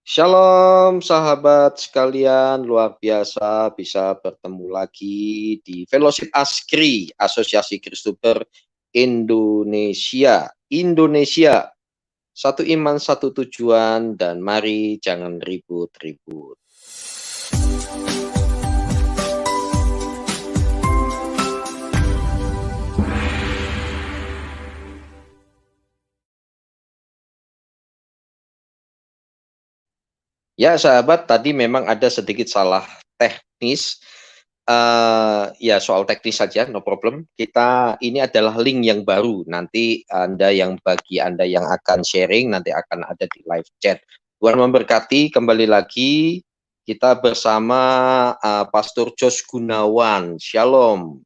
Shalom sahabat sekalian, luar biasa bisa bertemu lagi di Fellowship ASKRI, Asosiasi Kristober Indonesia. Indonesia, satu iman, satu tujuan, dan mari jangan ribut-ribut. Ya sahabat, tadi memang ada sedikit salah teknis. Ya soal teknis saja, no problem. Ini adalah link yang baru. Nanti bagi Anda yang akan sharing, nanti akan ada di live chat. Tuhan memberkati, kembali lagi kita bersama Pastor Jos Gunawan. Shalom,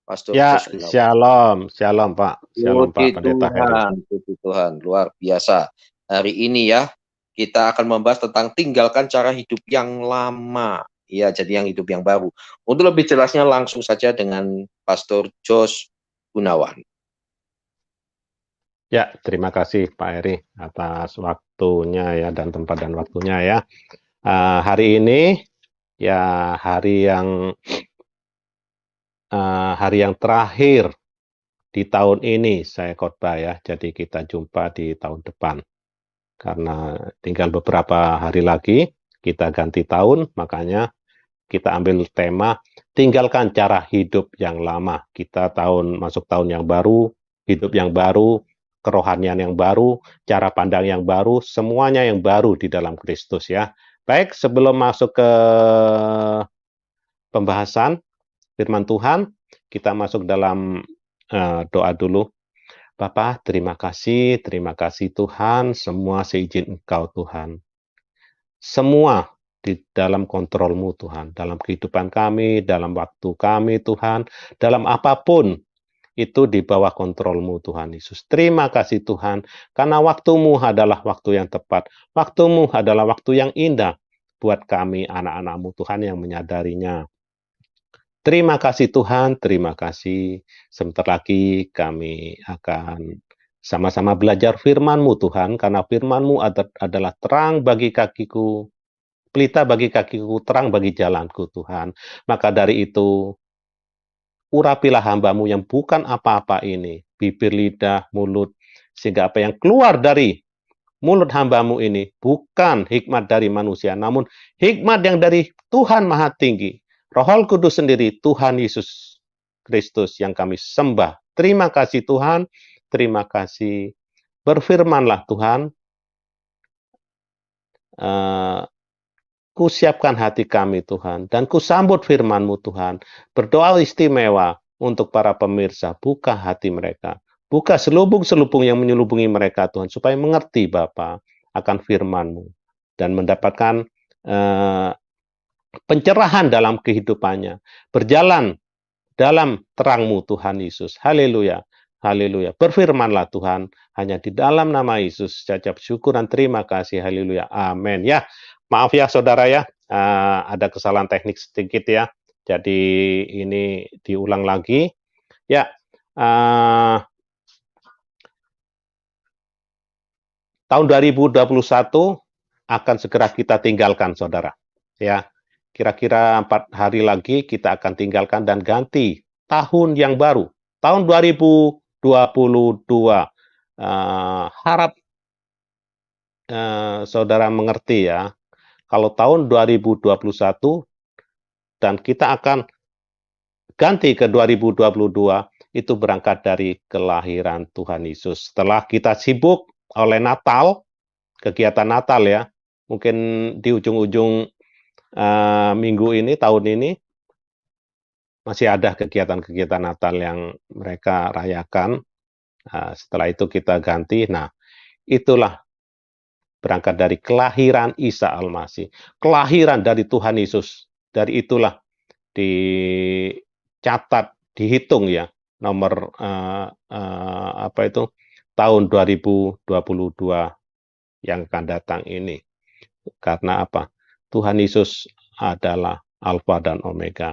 Pastor Ya, Jos Gunawan. shalom Pak, shalom Pak Pendeta Heri. Puji Tuhan, luar biasa. Hari ini ya, kita akan membahas tentang tinggalkan cara hidup yang lama. Ya, jadi yang hidup yang baru. Untuk lebih jelasnya langsung saja dengan Pastor Jos Gunawan. Ya, terima kasih Pak Heri atas waktunya ya dan tempat dan waktunya ya. Hari ini ya hari yang terakhir di tahun ini saya khotbah ya. Jadi kita jumpa di tahun depan. Karena tinggal beberapa hari lagi kita ganti tahun, makanya kita ambil tema tinggalkan cara hidup yang lama. Kita masuk tahun yang baru, hidup yang baru, kerohanian yang baru, cara pandang yang baru, semuanya yang baru di dalam Kristus ya. Baik, sebelum masuk ke pembahasan firman Tuhan, kita masuk dalam doa dulu. Bapa, terima kasih Tuhan, semua seizin Engkau Tuhan. Semua di dalam kontrol-Mu Tuhan, dalam kehidupan kami, dalam waktu kami Tuhan, dalam apapun itu di bawah kontrol-Mu Tuhan Yesus. Terima kasih Tuhan, karena waktu-Mu adalah waktu yang tepat, waktu-Mu adalah waktu yang indah buat kami anak-anak-Mu Tuhan yang menyadarinya. Terima kasih Tuhan, terima kasih. Sebentar lagi kami akan sama-sama belajar firman-Mu Tuhan, karena firman-Mu adalah terang bagi kakiku, pelita bagi kakiku, terang bagi jalanku Tuhan. Maka dari itu, urapilah hamba-Mu yang bukan apa-apa ini, bibir, lidah, mulut, sehingga apa yang keluar dari mulut hamba-Mu ini bukan hikmat dari manusia, namun hikmat yang dari Tuhan Maha Tinggi. Roh Kudus sendiri, Tuhan Yesus Kristus yang kami sembah. Terima kasih Tuhan, terima kasih. Berfirmanlah Tuhan, Kusiapkan hati kami Tuhan, dan kusambut firman-Mu Tuhan. Berdoa istimewa untuk para pemirsa, buka hati mereka. Buka selubung-selubung yang menyelubungi mereka Tuhan, supaya mengerti Bapa akan firman-Mu. Dan mendapatkan pencerahan dalam kehidupannya. Berjalan dalam terang-Mu Tuhan Yesus. Haleluya. Haleluya. Berfirmanlah Tuhan, hanya di dalam nama Yesus. Jajab syukur dan terima kasih. Haleluya. Amin. Ya, maaf ya saudara ya, ada kesalahan teknik sedikit ya. Jadi ini diulang lagi. Ya, tahun 2021 akan segera kita tinggalkan saudara. Ya, kira-kira 4 hari lagi kita akan tinggalkan dan ganti tahun yang baru. Tahun 2022. Harap saudara mengerti ya, kalau tahun 2021 dan kita akan ganti ke 2022, itu berangkat dari kelahiran Tuhan Yesus. Setelah kita sibuk oleh Natal, kegiatan Natal ya, mungkin di ujung-ujung minggu ini, tahun ini, masih ada kegiatan-kegiatan Natal yang mereka rayakan. Setelah itu kita ganti. Nah, itulah berangkat dari kelahiran Isa Al-Masih, kelahiran dari Tuhan Yesus. Dari itulah dicatat, dihitung ya, nomor tahun 2022 yang akan datang ini. Karena apa? Tuhan Yesus adalah Alfa dan Omega.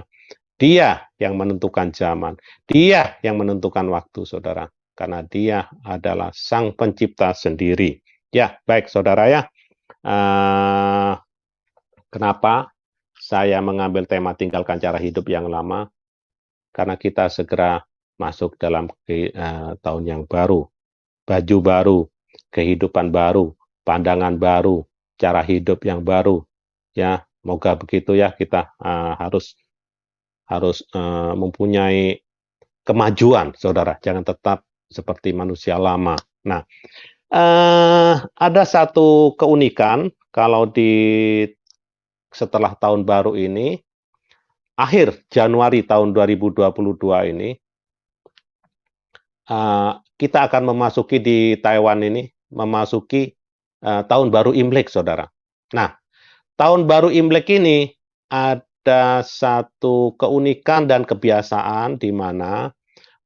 Dia yang menentukan zaman. Dia yang menentukan waktu, saudara. Karena dia adalah Sang Pencipta sendiri. Ya, baik saudara ya. Eh, Kenapa saya mengambil tema tinggalkan cara hidup yang lama? Karena kita segera masuk dalam tahun yang baru, baju baru, kehidupan baru, pandangan baru, cara hidup yang baru. Ya, moga begitu ya, kita harus harus mempunyai kemajuan, saudara. Jangan tetap seperti manusia lama. Nah, ada satu keunikan kalau setelah tahun baru ini, akhir Januari tahun 2022 ini, kita akan memasuki di Taiwan ini, memasuki tahun baru Imlek, saudara. Nah, tahun baru Imlek ini ada satu keunikan dan kebiasaan di mana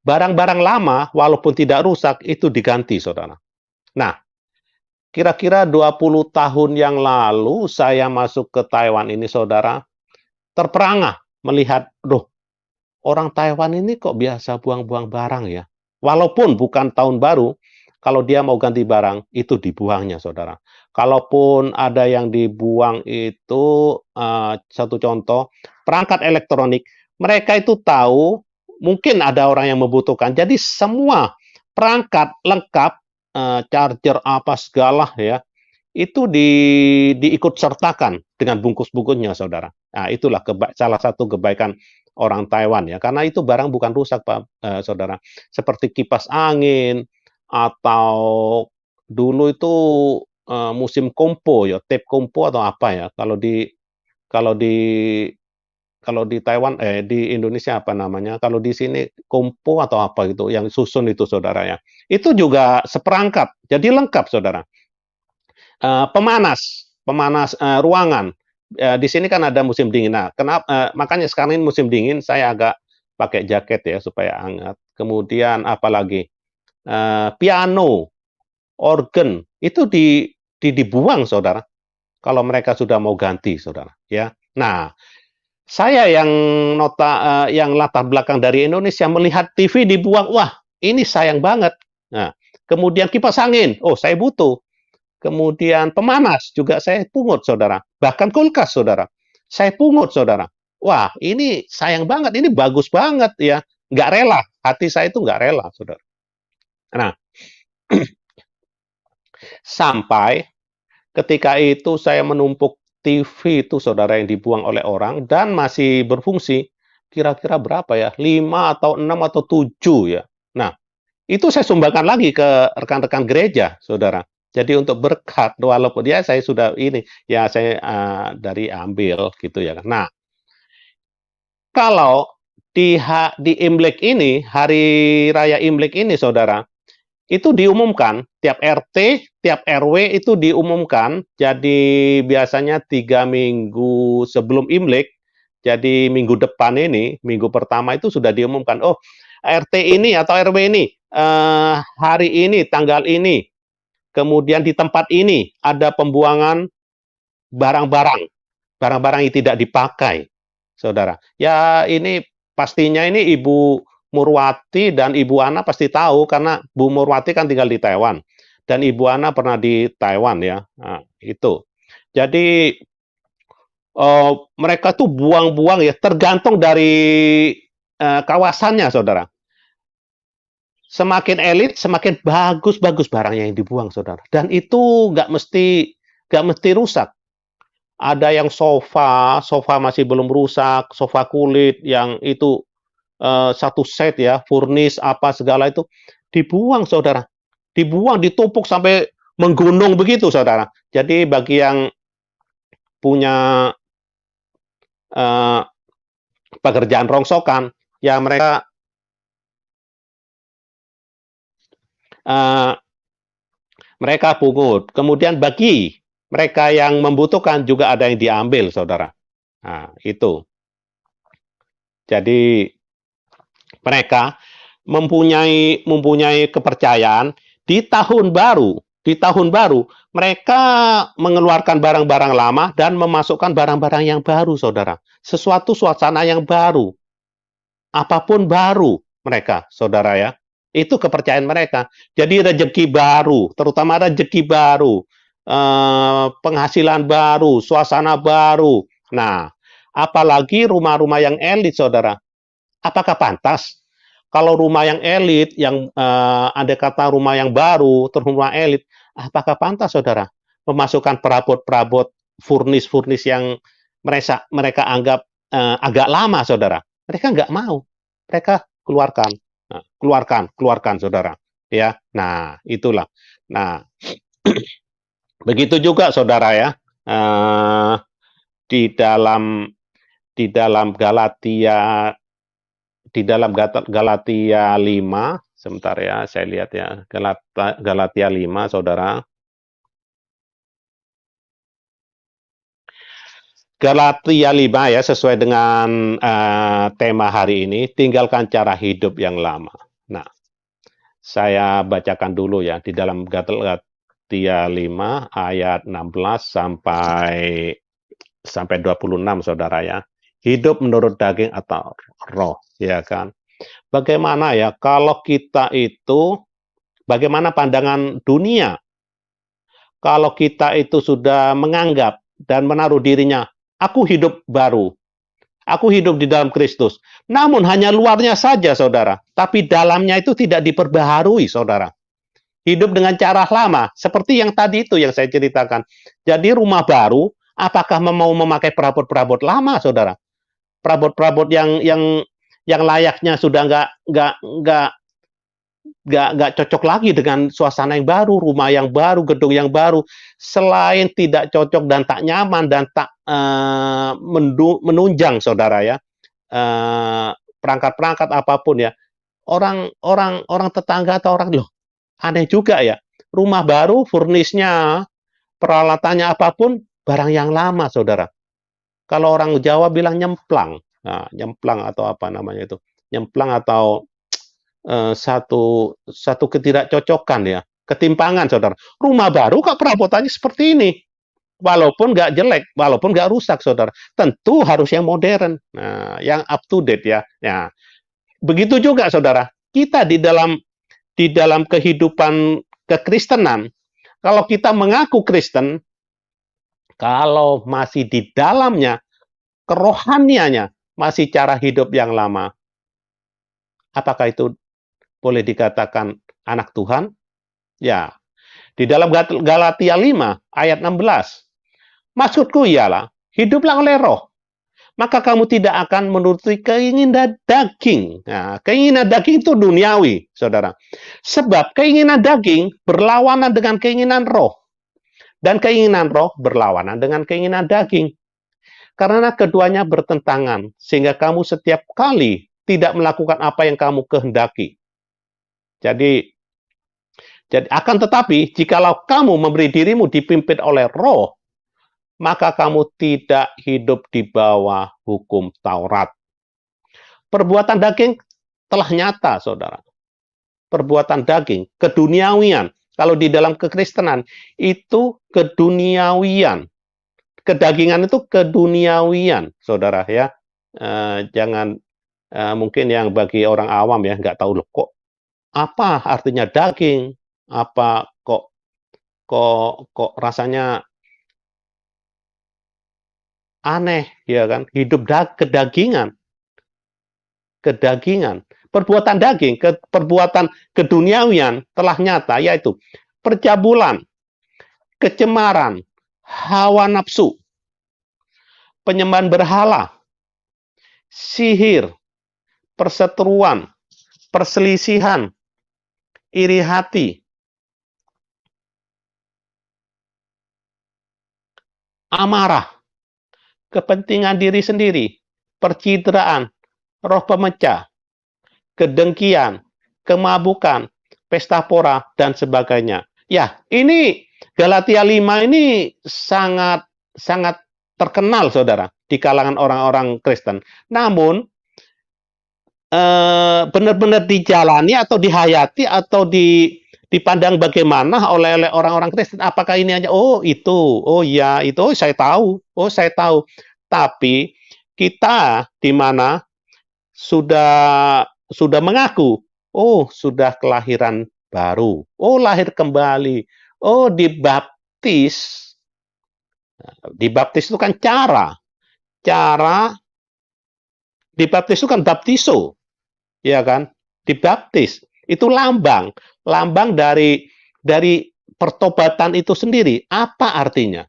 barang-barang lama walaupun tidak rusak itu diganti, saudara. Nah, kira-kira 20 tahun yang lalu saya masuk ke Taiwan ini, saudara, terperangah melihat, orang Taiwan ini kok biasa buang-buang barang ya. Walaupun bukan tahun baru, kalau dia mau ganti barang, itu dibuangnya, saudara. Kalaupun ada yang dibuang itu, satu contoh, perangkat elektronik, mereka itu tahu, mungkin ada orang yang membutuhkan. Jadi semua perangkat lengkap, charger apa segala ya, itu diikut sertakan dengan bungkus-bungkusnya, saudara. Nah, itulah salah satu kebaikan orang Taiwan ya, karena itu barang bukan rusak, Pak, saudara. Seperti kipas angin atau dulu itu musim kompo ya, tape kompo atau apa ya. Kalau di kalau di Taiwan, di Indonesia apa namanya? Kalau di sini kompo atau apa gitu, yang susun itu, saudara ya. Itu juga seperangkat, jadi lengkap, saudara. Pemanas ruangan. Di sini kan ada musim dingin. Nah, makanya sekarang ini musim dingin, saya agak pakai jaket ya supaya hangat. Kemudian apalagi piano, organ itu dibuang, saudara. Kalau mereka sudah mau ganti, saudara. Ya. Nah, saya yang latar belakang dari Indonesia melihat TV dibuang, wah ini sayang banget. Nah, kemudian kipas angin, saya butuh. Kemudian pemanas juga saya pungut, saudara. Bahkan kulkas, saudara. Saya pungut, saudara. Wah, ini sayang banget, ini bagus banget ya. Nggak rela, hati saya itu nggak rela, saudara. Nah, sampai ketika itu saya menumpuk TV itu, saudara, yang dibuang oleh orang dan masih berfungsi, kira-kira berapa ya? 5 atau 6 atau 7 ya. Nah, itu saya sumbangkan lagi ke rekan-rekan gereja, saudara. Jadi untuk berkat, walaupun ya saya sudah ini, ya saya dari ambil gitu ya. Nah, kalau di Imlek ini, hari raya Imlek ini, saudara, itu diumumkan tiap RT, tiap RW itu diumumkan. Jadi biasanya 3 minggu sebelum Imlek, jadi minggu depan ini, minggu pertama itu sudah diumumkan. Oh, RT ini atau RW ini hari ini, tanggal ini, kemudian di tempat ini ada pembuangan barang-barang, barang-barang yang tidak dipakai, saudara. Ya ini pastinya ini Ibu Murwati dan Ibu Ana pasti tahu karena Bu Murwati kan tinggal di Taiwan dan Ibu Ana pernah di Taiwan ya. Nah, itu. Jadi mereka tuh buang-buang ya, tergantung dari kawasannya, saudara. Semakin elit, semakin bagus-bagus barangnya yang dibuang, saudara. Dan itu nggak mesti rusak. Ada yang sofa masih belum rusak, sofa kulit yang itu satu set ya, furnis apa segala itu dibuang, saudara. Dibuang, ditumpuk sampai menggunung begitu, saudara. Jadi bagi yang punya pekerjaan rongsokan, ya mereka pungut. Kemudian bagi mereka yang membutuhkan juga ada yang diambil, saudara. Nah, itu. Jadi mereka mempunyai kepercayaan di tahun baru mereka mengeluarkan barang-barang lama dan memasukkan barang-barang yang baru, saudara. Sesuatu suasana yang baru. Apapun baru mereka, saudara ya. Itu kepercayaan mereka. Jadi rezeki baru, terutama rezeki baru. penghasilan baru, suasana baru. Nah, apalagi rumah-rumah yang elit, saudara. Apakah pantas kalau rumah yang elit, yang ada kata rumah yang baru, terus rumah elit, apakah pantas, saudara, memasukkan perabot-perabot furnis-furnis yang mereka anggap agak lama, saudara? Mereka nggak mau. Mereka keluarkan. Nah, keluarkan, saudara. Ya, nah itulah. Nah, begitu juga, saudara ya. Eh, di dalam Galatia, di dalam Galatia 5, sebentar ya, saya lihat ya, Galatia 5, saudara. Galatia 5 ya, sesuai dengan tema hari ini, tinggalkan cara hidup yang lama. Nah, saya bacakan dulu ya, di dalam Galatia 5 ayat 16 sampai 26, saudara ya. Hidup menurut daging atau roh, ya kan? Bagaimana ya kalau kita itu, bagaimana pandangan dunia kalau kita itu sudah menganggap dan menaruh dirinya, aku hidup baru, aku hidup di dalam Kristus. Namun hanya luarnya saja, saudara, tapi dalamnya itu tidak diperbaharui, saudara. Hidup dengan cara lama, seperti yang tadi itu yang saya ceritakan. Jadi rumah baru, apakah mau memakai perabot-perabot lama, saudara? Perabot-perabot yang layaknya sudah nggak cocok lagi dengan suasana yang baru, rumah yang baru, gedung yang baru. Selain tidak cocok dan tak nyaman dan tak menunjang, saudara ya, perangkat-perangkat apapun ya, orang tetangga atau orang, loh, aneh juga ya, rumah baru, furnisnya, peralatannya apapun, barang yang lama, saudara. Kalau orang Jawa bilang nyemplang, nah, nyemplang atau apa namanya itu, nyemplang atau satu ketidakcocokan ya, ketimpangan, saudara. Rumah baru kok perabotannya seperti ini, walaupun nggak jelek, walaupun nggak rusak, saudara. Tentu harus yang modern, nah, yang up to date ya. Nah, begitu juga, saudara. Kita di dalam kehidupan kekristenan, kalau kita mengaku Kristen, kalau masih di dalamnya kerohaniannya masih cara hidup yang lama, apakah itu boleh dikatakan anak Tuhan? Ya, di dalam Galatia 5 ayat 16, maksudku ialah, hiduplah oleh roh, maka kamu tidak akan menuruti keinginan daging. Nah, keinginan daging itu duniawi, saudara. Sebab keinginan daging berlawanan dengan keinginan roh. Dan keinginan roh berlawanan dengan keinginan daging. Karena keduanya bertentangan, sehingga kamu setiap kali tidak melakukan apa yang kamu kehendaki. Jadi akan tetapi, jikalau kamu memberi dirimu dipimpin oleh roh, maka kamu tidak hidup di bawah hukum Taurat. Perbuatan daging telah nyata, saudara. Perbuatan daging, keduniawian. Kalau di dalam kekristenan, itu keduniawian. Kedagingan itu keduniawian, saudara ya. Jangan, mungkin yang bagi orang awam ya, nggak tahu loh, kok apa artinya daging? Apa kok rasanya aneh, ya kan? Hidup kedagingan. Perbuatan daging, perbuatan keduniawian telah nyata, yaitu percabulan, kecemaran, hawa nafsu, penyembahan berhala, sihir, perseteruan, perselisihan, iri hati, amarah, kepentingan diri sendiri, percitraan, roh pemecah, kedengkian, kemabukan, pesta pora, dan sebagainya. Ya, ini Galatia 5 ini sangat terkenal, saudara, di kalangan orang-orang Kristen. Namun, benar-benar dijalani atau dihayati atau dipandang bagaimana oleh orang-orang Kristen. Apakah ini hanya, oh itu, oh ya itu, oh saya tahu. Tapi kita di mana sudah mengaku, oh sudah kelahiran baru, oh lahir kembali, oh dibaptis. Dibaptis itu kan cara dibaptis itu kan baptiso, ya kan? Dibaptis itu lambang dari pertobatan itu sendiri. Apa artinya?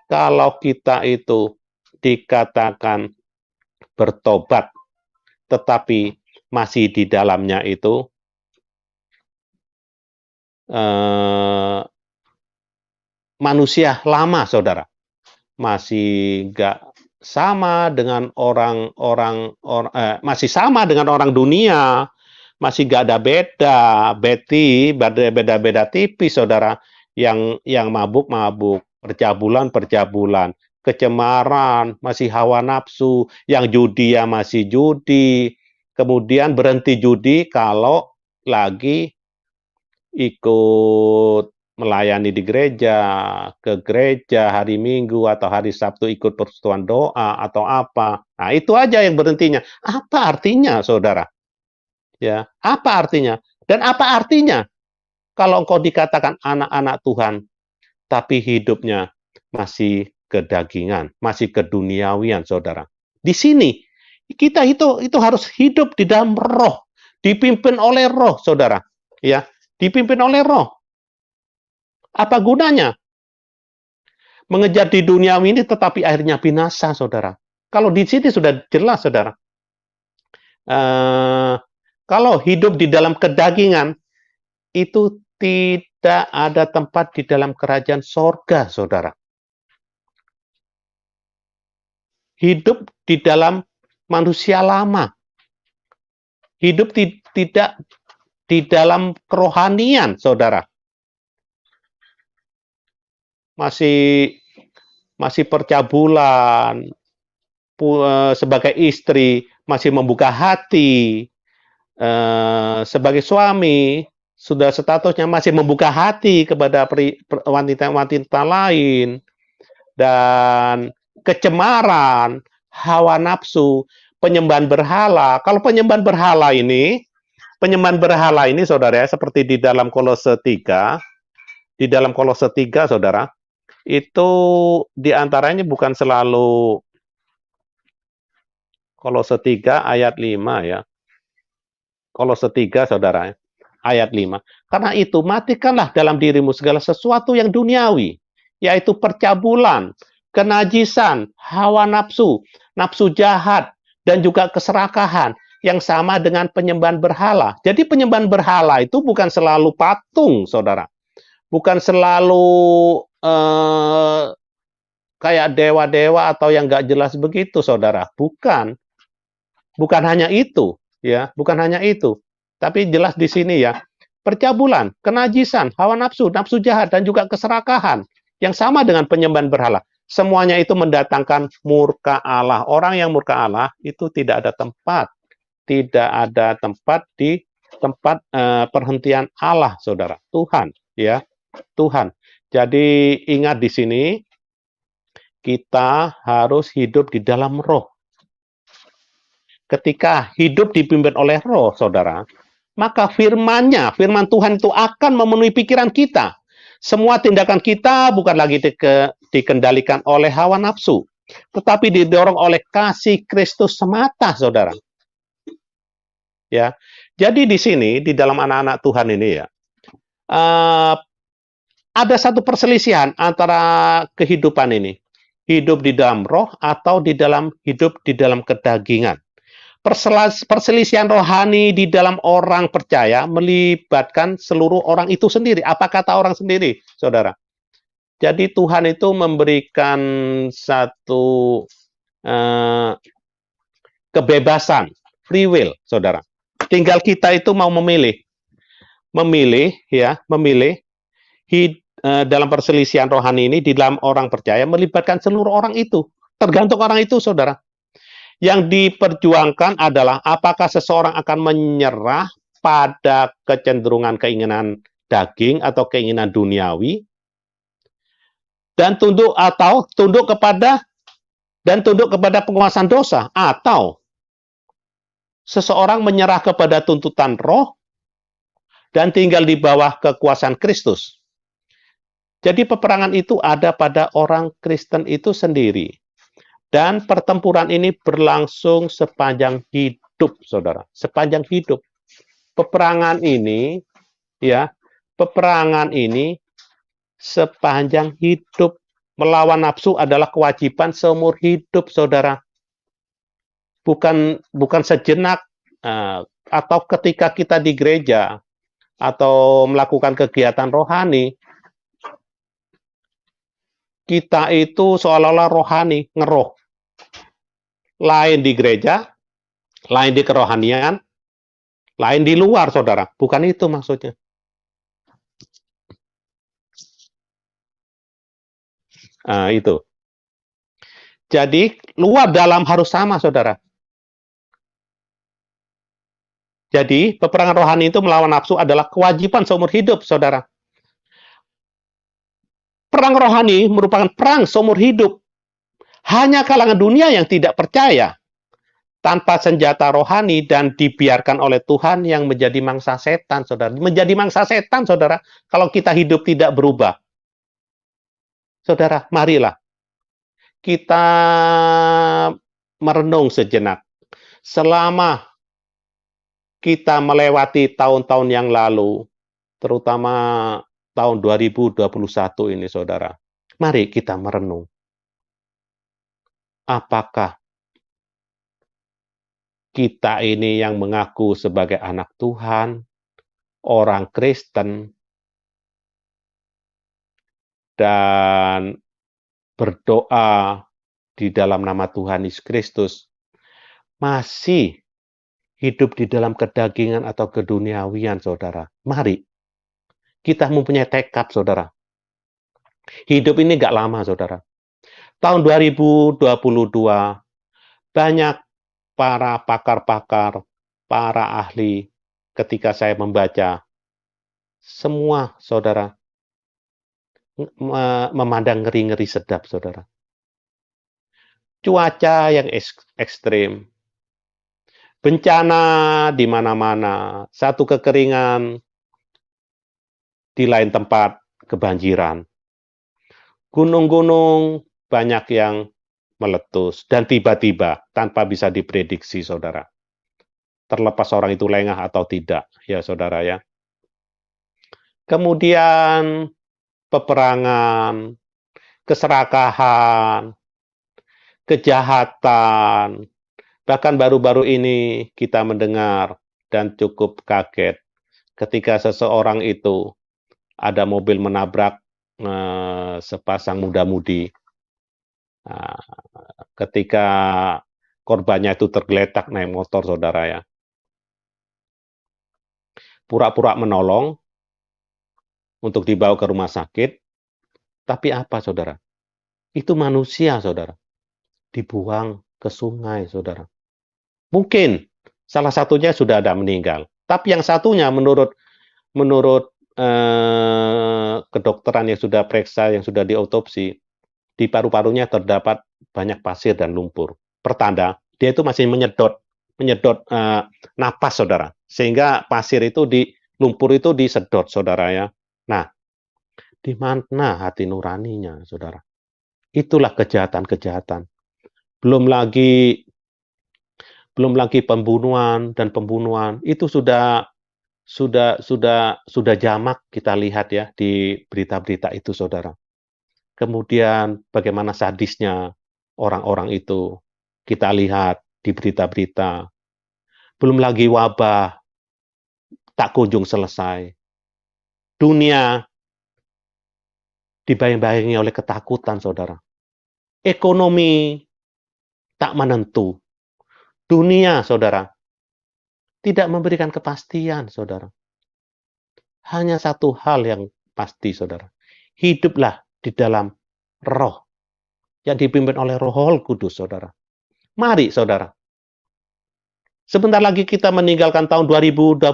Kalau kita itu dikatakan bertobat, tetapi masih di dalamnya itu manusia lama, saudara, masih nggak sama dengan masih sama dengan orang dunia, masih nggak ada beda tipis, saudara, yang mabuk-mabuk, percabulan, kecemaran, masih hawa nafsu, yang judi ya masih judi, kemudian berhenti judi kalau lagi ikut melayani di gereja, ke gereja hari Minggu atau hari Sabtu ikut persekutuan doa atau apa. Nah, itu aja yang berhentinya. Apa artinya, saudara? Ya, apa artinya? Dan apa artinya kalau engkau dikatakan anak-anak Tuhan, tapi hidupnya masih kedagingan, masih keduniawian, saudara? Di sini kita itu harus hidup di dalam roh, dipimpin oleh roh, saudara. Ya, dipimpin oleh roh. Apa gunanya mengejar di dunia ini tetapi akhirnya binasa, saudara? Kalau di sini sudah jelas, saudara. Kalau hidup di dalam kedagingan, itu tidak ada tempat di dalam kerajaan sorga, saudara. Hidup di dalam manusia lama. Hidup tidak di dalam kerohanian, saudara. Masih percabulan, sebagai istri masih membuka hati, sebagai suami sudah statusnya masih membuka hati kepada wanita-wanita lain, dan kecemaran, hawa nafsu, penyembahan berhala. Kalau penyembahan berhala ini, saudara, seperti di dalam Kolose 3, saudara, itu diantaranya bukan selalu Kolose 3 ayat 5 ya. Kolose 3, saudara, ayat 5. Karena itu matikanlah dalam dirimu segala sesuatu yang duniawi, yaitu percabulan, kenajisan, hawa nafsu, nafsu jahat, dan juga keserakahan yang sama dengan penyembahan berhala. Jadi penyembahan berhala itu bukan selalu patung, saudara. Bukan selalu kayak dewa-dewa atau yang nggak jelas begitu, saudara. Bukan hanya itu, ya, bukan hanya itu. Tapi jelas di sini ya, percabulan, kenajisan, hawa nafsu, nafsu jahat, dan juga keserakahan yang sama dengan penyembahan berhala. Semuanya itu mendatangkan murka Allah. Orang yang murka Allah itu tidak ada tempat di tempat perhentian Allah, saudara. Tuhan, ya, Tuhan. Jadi ingat di sini, kita harus hidup di dalam roh. Ketika hidup dipimpin oleh roh, saudara, maka firman Tuhan itu akan memenuhi pikiran kita. Semua tindakan kita bukan lagi dikendalikan oleh hawa nafsu, tetapi didorong oleh kasih Kristus semata, saudara. Ya, jadi di sini, di dalam anak-anak Tuhan ini ya, ada satu perselisihan antara kehidupan ini, hidup di dalam roh atau hidup di dalam kedagingan. Perselisihan rohani di dalam orang percaya melibatkan seluruh orang itu sendiri. Apa kata orang sendiri, saudara? Jadi Tuhan itu memberikan satu kebebasan, free will, saudara. Tinggal kita itu mau memilih dalam perselisihan rohani ini di dalam orang percaya melibatkan seluruh orang itu. Tergantung orang itu, saudara. Yang diperjuangkan adalah apakah seseorang akan menyerah pada kecenderungan keinginan daging atau keinginan duniawi dan tunduk kepada penguasaan dosa, atau seseorang menyerah kepada tuntutan roh dan tinggal di bawah kekuasaan Kristus. Jadi peperangan itu ada pada orang Kristen itu sendiri. Dan pertempuran ini berlangsung sepanjang hidup, saudara. Sepanjang hidup. Peperangan ini, ya, peperangan ini sepanjang hidup. Melawan nafsu adalah kewajiban seumur hidup, saudara. Bukan sejenak, atau ketika kita di gereja, atau melakukan kegiatan rohani, kita itu seolah-olah rohani, ngeroh. Lain di gereja, lain di kerohanian, lain di luar, saudara. Bukan itu maksudnya. Itu. Jadi, luar dalam harus sama, saudara. Jadi, peperangan rohani itu melawan nafsu adalah kewajiban seumur hidup, saudara. Perang rohani merupakan perang seumur hidup. Hanya kalangan dunia yang tidak percaya tanpa senjata rohani dan dibiarkan oleh Tuhan yang menjadi mangsa setan, saudara. Menjadi mangsa setan, saudara, kalau kita hidup tidak berubah. Saudara, marilah kita merenung sejenak. Selama kita melewati tahun-tahun yang lalu, terutama tahun 2021 ini, saudara, mari kita merenung. Apakah kita ini yang mengaku sebagai anak Tuhan, orang Kristen, dan berdoa di dalam nama Tuhan Yesus Kristus, masih hidup di dalam kedagingan atau keduniawian, saudara? Mari, kita mempunyai tekad, saudara. Hidup ini nggak lama, saudara. Tahun 2022, banyak para pakar-pakar, para ahli, ketika saya membaca, semua, saudara, memandang ngeri-ngeri sedap, saudara. Cuaca yang ekstrim, bencana di mana-mana, satu kekeringan, di lain tempat kebanjiran. Gunung-gunung banyak yang meletus, dan tiba-tiba tanpa bisa diprediksi, saudara. Terlepas orang itu lengah atau tidak, ya saudara ya. Kemudian peperangan, keserakahan, kejahatan. Bahkan baru-baru ini kita mendengar dan cukup kaget ketika seseorang itu ada mobil menabrak sepasang muda-mudi. Ketika korbannya itu tergeletak naik motor, saudara ya. Pura-pura menolong untuk dibawa ke rumah sakit, tapi apa, saudara? Itu manusia, saudara. Dibuang ke sungai, saudara. Mungkin salah satunya sudah ada meninggal, tapi yang satunya menurut kedokteran yang sudah periksa, yang sudah diotopsi, di paru-parunya terdapat banyak pasir dan lumpur. Pertanda dia itu masih menyedot napas, saudara, sehingga pasir itu lumpur itu disedot, saudara ya. Nah, di mana hati nuraninya, saudara? Itulah kejahatan-kejahatan. Belum lagi pembunuhan dan pembunuhan itu sudah jamak kita lihat ya di berita-berita itu, saudara. Kemudian bagaimana sadisnya orang-orang itu kita lihat di berita-berita. Belum lagi wabah tak kunjung selesai. Dunia dibayang-bayangi oleh ketakutan, saudara. Ekonomi tak menentu. Dunia, saudara, tidak memberikan kepastian, saudara. Hanya satu hal yang pasti, saudara. Hiduplah di dalam roh yang dipimpin oleh Roh Kudus, saudara. Mari, saudara. Sebentar lagi kita meninggalkan tahun 2021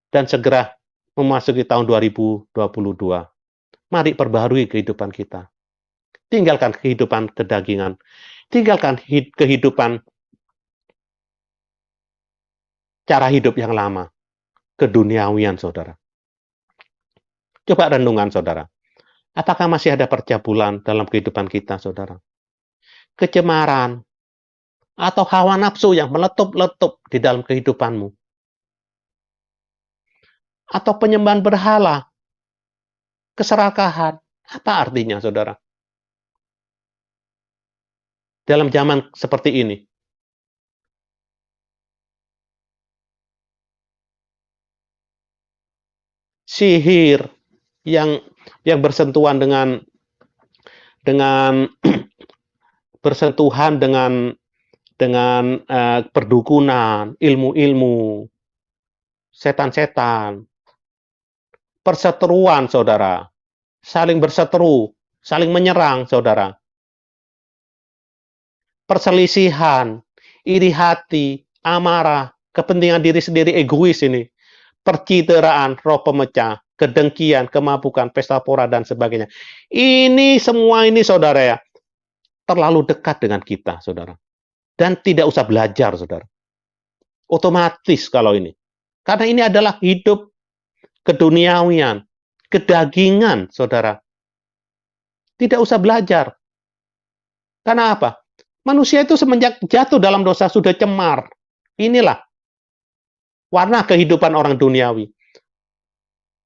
dan segera memasuki tahun 2022. Mari perbaharui kehidupan kita. Tinggalkan kehidupan kedagingan. Tinggalkan kehidupan cara hidup yang lama. Keduniawian, saudara. Coba renungan, saudara. Apakah masih ada percabulan dalam kehidupan kita, saudara? Kecemaran, atau hawa nafsu yang meletup-letup di dalam kehidupanmu? Atau penyembahan berhala, keserakahan? Apa artinya, saudara? Dalam zaman seperti ini, sihir yang bersentuhan dengan bersentuhan dengan perdukunan, ilmu-ilmu, setan-setan, perseteruan, saudara, saling berseteru, saling menyerang, saudara, perselisihan, iri hati, amarah, kepentingan diri sendiri, egois ini, percideraan, roh pemecah, kedengkian, kemabukan, pesta pora, dan sebagainya. Ini semua ini, saudara ya, terlalu dekat dengan kita, saudara. Dan tidak usah belajar, saudara. Otomatis kalau ini. Karena ini adalah hidup keduniawian, kedagingan, saudara. Tidak usah belajar. Karena apa? Manusia itu semenjak jatuh dalam dosa sudah cemar. Inilah warna kehidupan orang duniawi.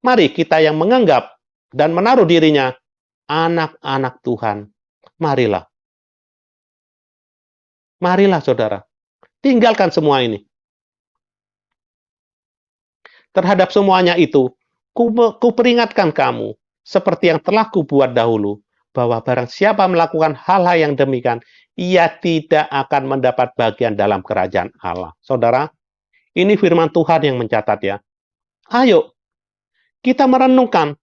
Mari kita yang menganggap dan menaruh dirinya anak-anak Tuhan. Marilah. Marilah, saudara. Tinggalkan semua ini. Terhadap semuanya itu, kuperingatkan kamu, seperti yang telah kubuat dahulu, bahwa barang siapa melakukan hal-hal yang demikian, ia tidak akan mendapat bagian dalam kerajaan Allah. Saudara, ini firman Tuhan yang mencatat ya. Ayo, kita merenungkan.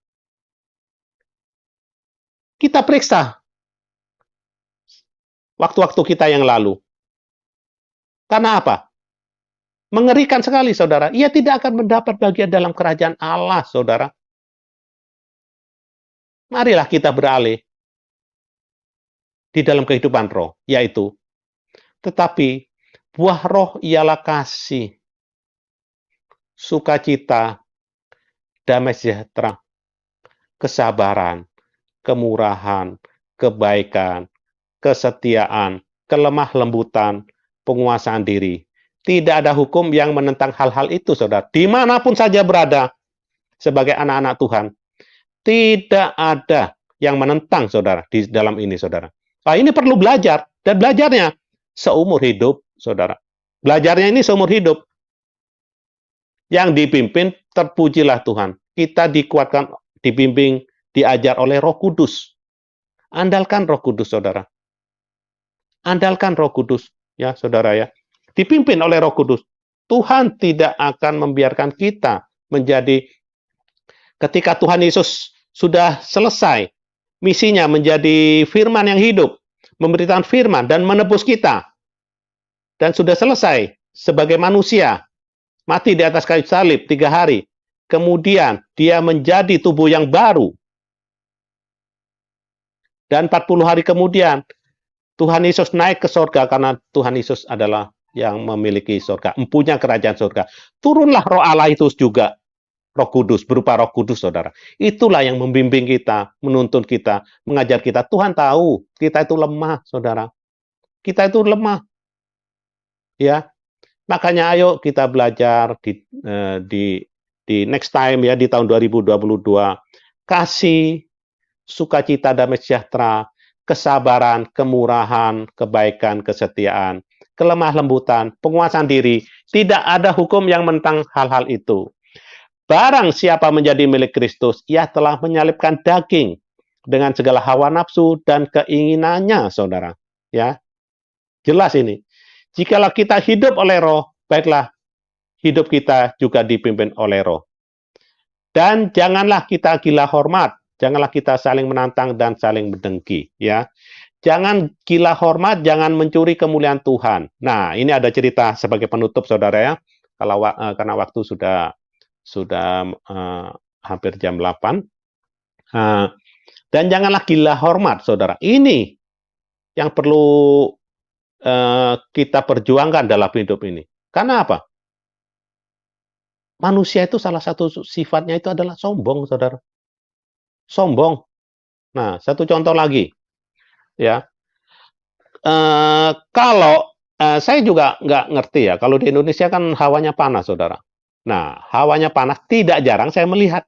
Kita periksa waktu-waktu kita yang lalu. Karena apa? Mengerikan sekali, saudara. Ia tidak akan mendapat bagian dalam kerajaan Allah, saudara. Marilah kita beralih di dalam kehidupan roh, yaitu tetapi buah roh ialah kasih, sukacita, damai sejahtera, kesabaran, kemurahan, kebaikan, kesetiaan, kelemah lembutan, penguasaan diri. Tidak ada hukum yang menentang hal-hal itu, saudara. Dimanapun saja berada sebagai anak-anak Tuhan, tidak ada yang menentang, saudara, di dalam ini, saudara. Nah, ini perlu belajar, dan belajarnya seumur hidup, saudara. Belajarnya ini seumur hidup. Yang dipimpin, terpujilah Tuhan. Kita dikuatkan, dibimbing, diajar oleh Roh Kudus. Andalkan Roh Kudus, saudara. Andalkan Roh Kudus, ya, saudara ya. Dipimpin oleh Roh Kudus. Tuhan tidak akan membiarkan kita menjadi, ketika Tuhan Yesus sudah selesai misinya menjadi firman yang hidup, memberitakan firman dan menebus kita, dan sudah selesai sebagai manusia, mati di atas kayu salib 3 hari, kemudian dia menjadi tubuh yang baru, dan 40 hari kemudian Tuhan Yesus naik ke surga, karena Tuhan Yesus adalah yang memiliki surga, empunya kerajaan surga. Turunlah Roh Allah itu juga, Roh Kudus, berupa Roh Kudus, saudara. Itulah yang membimbing kita, menuntun kita, mengajar kita. Tuhan tahu kita itu lemah, saudara. Kita itu lemah, ya. Makanya ayo kita belajar di next time ya, di tahun 2022, kasih, sukacita, damai sejahtera, kesabaran, kemurahan, kebaikan, kesetiaan, kelemah lembutan, penguasaan diri. Tidak ada hukum yang menentang hal-hal itu. Barang siapa menjadi milik Kristus, ia telah menyalibkan daging dengan segala hawa nafsu dan keinginannya, saudara. Ya, jelas ini. Jikalau kita hidup oleh Roh, baiklah, hidup kita juga dipimpin oleh Roh. Dan janganlah kita gila hormat, janganlah kita saling menantang dan saling mendengki, ya. Jangan gila hormat, jangan mencuri kemuliaan Tuhan. Nah, ini ada cerita sebagai penutup, saudara ya. Kalau karena waktu sudah hampir jam 8. Dan janganlah gila hormat, saudara. Ini yang perlu kita perjuangkan dalam hidup ini. Karena apa? Manusia itu salah satu sifatnya itu adalah sombong, saudara. Sombong. Nah, satu contoh lagi, ya. Kalau saya juga nggak ngerti ya, kalau di Indonesia kan hawanya panas, saudara. Nah, hawanya panas tidak jarang saya melihat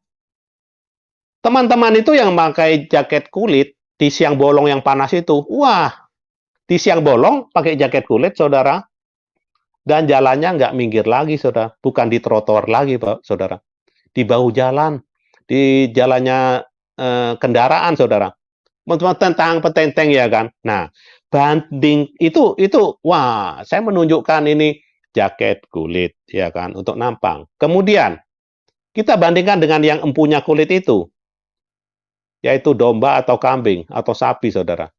teman-teman itu yang pakai jaket kulit di siang bolong yang panas itu. Wah, di siang bolong pakai jaket kulit, saudara, dan jalannya nggak minggir lagi, saudara. Bukan di trotoar lagi, Pak, saudara. Di bahu jalan, di jalannya kendaraan, saudara. Tentang petenteng ya kan. Nah, banding itu wah, saya menunjukkan ini jaket kulit ya kan untuk nampang. Kemudian kita bandingkan dengan yang empunya kulit itu, yaitu domba atau kambing atau sapi, saudara.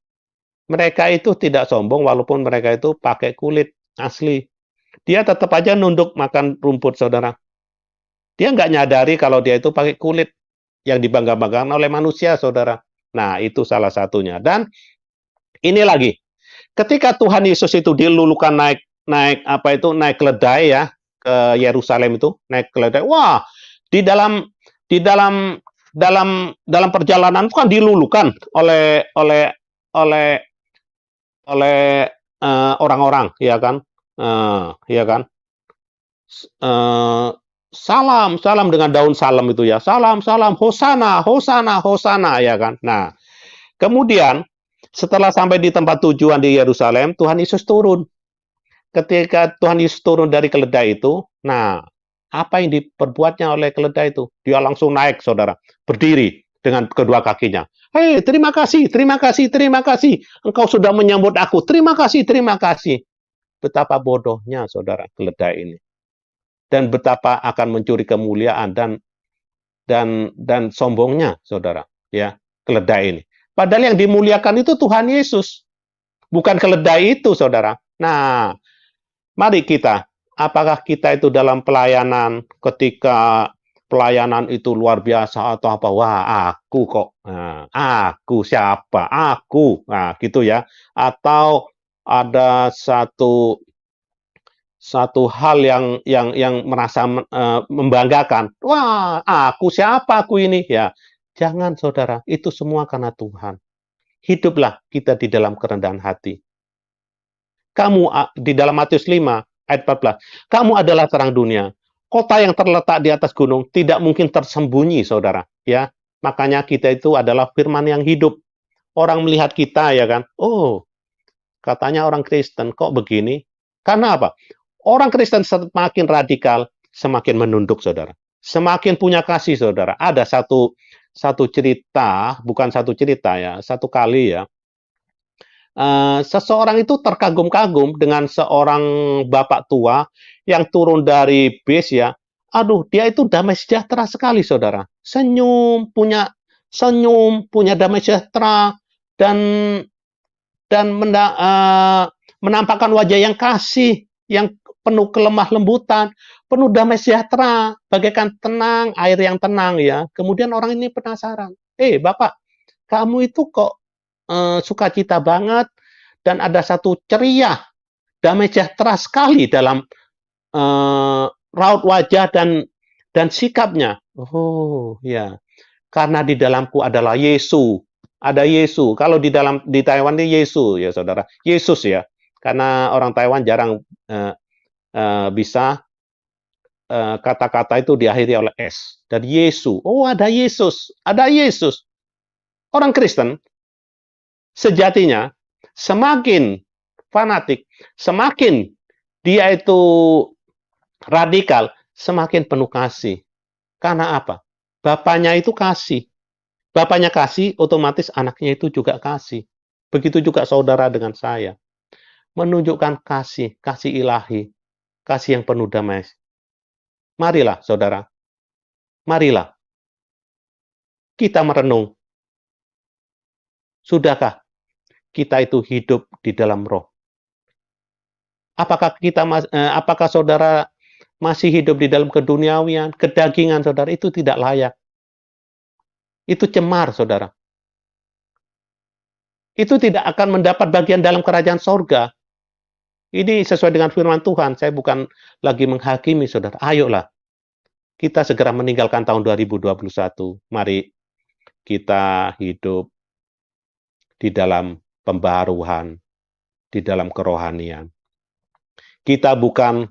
Mereka itu tidak sombong walaupun mereka itu pakai kulit asli. Dia tetap aja nunduk makan rumput, saudara. Dia nggak nyadari kalau dia itu pakai kulit yang dibangga-banggakan oleh manusia, saudara. Nah, itu salah satunya. Dan ini lagi, ketika Tuhan Yesus itu dilulukan naik naik apa itu naik keledai ya ke Yerusalem itu naik keledai. Wah, di dalam di dalam dalam perjalanan kan dilulukan oleh oleh orang-orang ya kan. Ya kan. Eh, salam salam dengan daun salam itu ya. Salam salam hosana hosana hosana ya kan. Nah, kemudian setelah sampai di tempat tujuan di Yerusalem, Tuhan Yesus turun. Ketika Tuhan Yesus turun dari keledai itu, nah, apa yang diperbuatnya oleh keledai itu? Dia langsung naik, saudara, berdiri dengan kedua kakinya. Hei, terima kasih, terima kasih, terima kasih. Engkau sudah menyambut aku. Terima kasih, terima kasih. Betapa bodohnya, saudara, keledai ini. Dan betapa akan mencuri kemuliaan dan sombongnya, saudara, ya, keledai ini. Padahal yang dimuliakan itu Tuhan Yesus, bukan keledai itu, saudara. Nah, mari kita, apakah kita itu dalam pelayanan, ketika pelayanan itu luar biasa atau apa? Wah, aku kok. Nah, aku siapa? Aku. Nah, gitu ya. Atau ada satu hal yang merasa membanggakan. Wah, aku siapa aku ini? Ya, jangan saudara, itu semua karena Tuhan. Hiduplah kita di dalam kerendahan hati. Kamu di dalam Matius 5 ayat 14, kamu adalah terang dunia. Kota yang terletak di atas gunung tidak mungkin tersembunyi, saudara. Ya, makanya kita itu adalah firman yang hidup. Orang melihat kita ya kan, oh, katanya orang Kristen kok begini? Karena apa? Orang Kristen semakin radikal, semakin menunduk, saudara. Semakin punya kasih, saudara. Ada satu cerita, bukan satu cerita ya, satu kali ya. Seseorang itu terkagum-kagum dengan seorang bapak tua yang turun dari bis ya. Aduh, dia itu damai sejahtera sekali, saudara. Senyum, punya damai sejahtera dan menampakkan wajah yang kasih, yang penuh kelemah lembutan, penuh damai sejahtera, bagaikan tenang, air yang tenang ya. Kemudian orang ini penasaran, Bapak, kamu itu kok sukacita banget dan ada satu ceria, damai sejahtera sekali dalam raut wajah dan sikapnya. Oh ya, karena di dalamku adalah Yesus. Ada Yesus. Kalau di Taiwan ini Yesus ya saudara. Yesus ya. Karena orang Taiwan jarang bisa kata-kata itu diakhiri oleh S. Dan Yesus. Oh, ada Yesus. Ada Yesus. Orang Kristen sejatinya semakin fanatik, semakin dia itu radikal, semakin penuh kasih. Karena apa? Bapaknya itu kasih. Bapaknya kasih, otomatis anaknya itu juga kasih. Begitu juga saudara dengan saya. Menunjukkan kasih, kasih ilahi, kasih yang penuh damai. Marilah, saudara. Marilah. Kita merenung. Sudahkah kita itu hidup di dalam roh? Apakah saudara masih hidup di dalam keduniawian, kedagingan, saudara? Itu tidak layak. Itu cemar, saudara. Itu tidak akan mendapat bagian dalam kerajaan sorga. Ini sesuai dengan firman Tuhan. Saya bukan lagi menghakimi, saudara. Ayolah, kita segera meninggalkan tahun 2021. Mari kita hidup di dalam pembaharuan, di dalam kerohanian. Kita bukan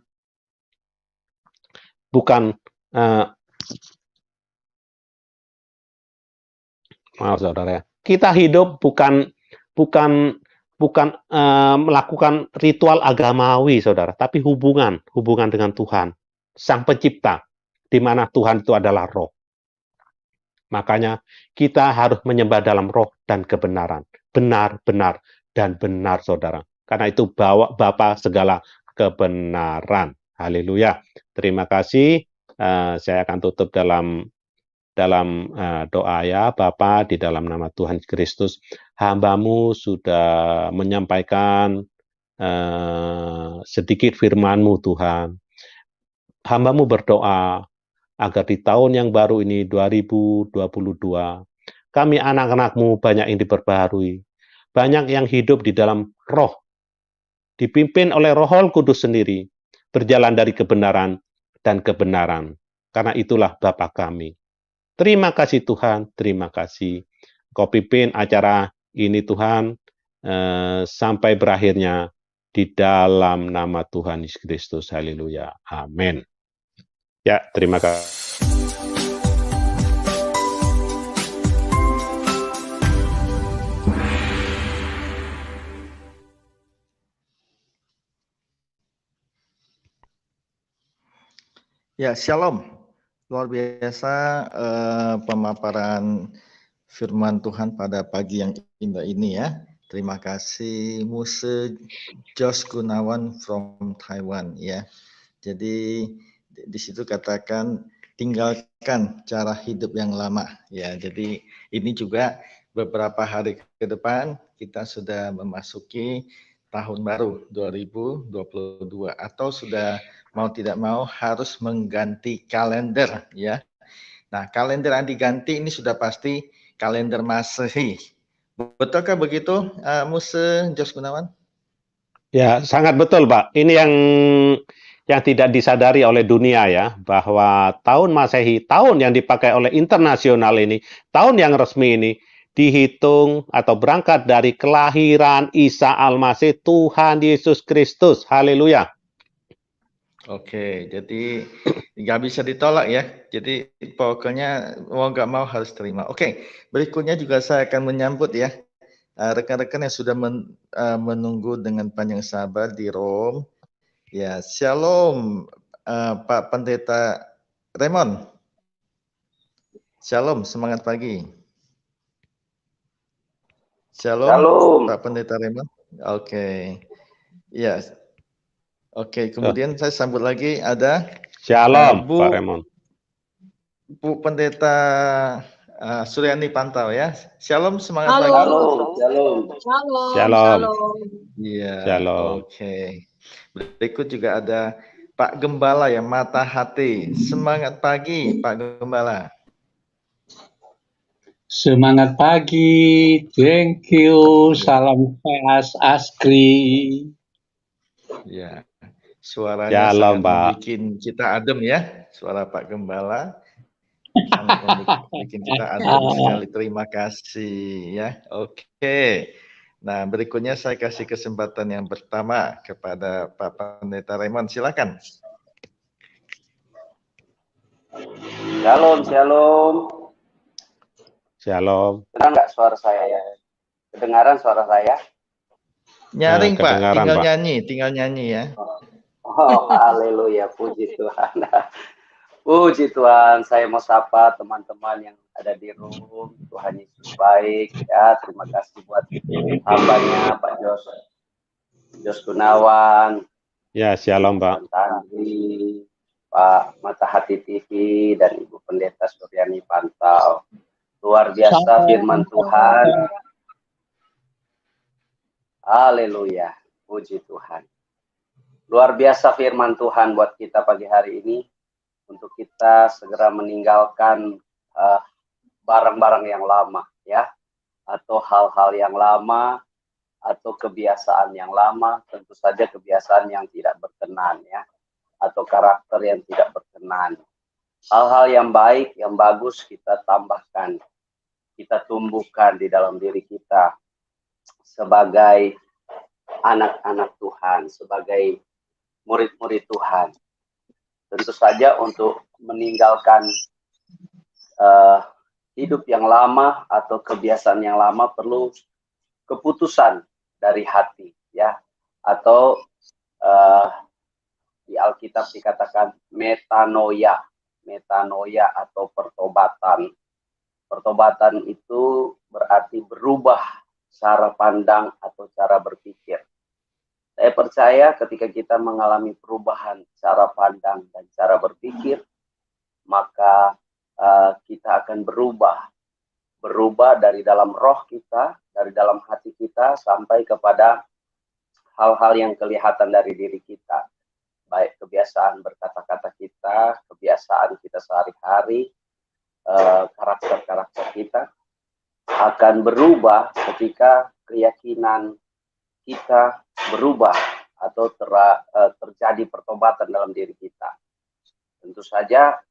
maaf saudara ya. Kita hidup bukan melakukan ritual agamawi, saudara, tapi hubungan dengan Tuhan, Sang Pencipta, di mana Tuhan itu adalah Roh. Makanya kita harus menyembah dalam roh dan kebenaran. Benar, benar, dan benar, saudara. Karena itu Bapa segala kebenaran. Haleluya. Terima kasih. Saya akan tutup dalam doa ya. Bapa, di dalam nama Tuhan Kristus, hamba-Mu sudah menyampaikan sedikit firman-Mu, Tuhan. Hamba-Mu berdoa agar di tahun yang baru ini 2022, kami anak-anak-Mu banyak yang diperbaharui, banyak yang hidup di dalam roh, dipimpin oleh Roh Kudus sendiri, berjalan dari kebenaran dan kebenaran. Karena itulah Bapa kami. Terima kasih Tuhan, terima kasih. Kau pimpin acara ini Tuhan, sampai berakhirnya di dalam nama Tuhan Yesus Kristus. Haleluya. Amin. Ya, terima kasih. Ya, shalom. Luar biasa pemaparan firman Tuhan pada pagi yang indah ini ya. Terima kasih Muse Josh Gunawan from Taiwan ya. Jadi di situ katakan tinggalkan cara hidup yang lama ya. Jadi ini juga beberapa hari ke depan kita sudah memasuki tahun baru 2022 atau sudah mau tidak mau harus mengganti kalender ya. Nah, kalender yang diganti ini sudah pasti kalender Masehi. Betulkah begitu, Muse Jos Gunawan? Ya, sangat betul, Pak. Ini yang tidak disadari oleh dunia ya, bahwa tahun Masehi, tahun yang dipakai oleh internasional ini, tahun yang resmi ini, dihitung atau berangkat dari kelahiran Isa Al-Masih, Tuhan Yesus Kristus. Haleluya. Oke, jadi nggak bisa ditolak ya. Jadi pokoknya mau nggak mau harus terima. Oke, berikutnya juga saya akan menyambut ya rekan-rekan yang sudah menunggu dengan panjang sabar di Rome. Ya, shalom Pak Pendeta Raymond. Shalom, semangat pagi. Shalom. Pak Pendeta Raymond. Oke, ya. Oke, kemudian saya sambut lagi ada Shalom, Pak Raymond. Bu Pendeta Suryani Pantau ya. Shalom, semangat pagi. Shalom. Iya. Shalom. Oke. Berikut juga ada Pak Gembala ya, Mata Hati. Semangat pagi, Pak Gembala. Semangat pagi, thank you, salam khas Askri. Ya, suaranya Shalom, sangat Pak. bikin kita adem ya, suara Pak Gembala. Sangat bikin kita adem sekali. Terima kasih ya. Oke. Nah, berikutnya saya kasih kesempatan yang pertama kepada Pak Pendeta Raymond. Silakan. Shalom, shalom. Shalom. Dengar nggak suara saya ya? Kedengaran suara saya? Nyaring Pak, tinggal Pak. nyanyi ya. Oh, haleluya, puji Tuhan. Puji Tuhan, saya mau sapa teman-teman yang ada di room. Tuhan Yesus baik ya. Terima kasih buat hambanya Pak Jos Gunawan. Ya, shalom Pak. Tandi, Pak Mata Hati TV dan Ibu Pendeta Suryani Pantau. Luar biasa firman Tuhan. Haleluya, puji Tuhan. Luar biasa firman Tuhan buat kita pagi hari ini. Untuk kita segera meninggalkan barang-barang yang lama ya. Atau hal-hal yang lama. Atau kebiasaan yang lama. Tentu saja kebiasaan yang tidak berkenan ya. Atau karakter yang tidak berkenan. Hal-hal yang baik, yang bagus kita tambahkan. Kita tumbuhkan di dalam diri kita. sebagai anak-anak Tuhan, sebagai murid-murid Tuhan. Tentu saja untuk meninggalkan hidup yang lama atau kebiasaan yang lama perlu keputusan dari hati, ya, atau di Alkitab dikatakan metanoia atau pertobatan. Pertobatan itu berarti berubah cara pandang atau cara berpikir. Saya percaya ketika kita mengalami perubahan cara pandang dan cara berpikir, maka kita akan berubah dari dalam roh kita, dari dalam hati kita, sampai kepada hal-hal yang kelihatan dari diri kita. Baik kebiasaan berkata-kata kita, kebiasaan kita sehari-hari, karakter-karakter kita akan berubah ketika keyakinan kita berubah atau terjadi pertobatan dalam diri kita. Tentu saja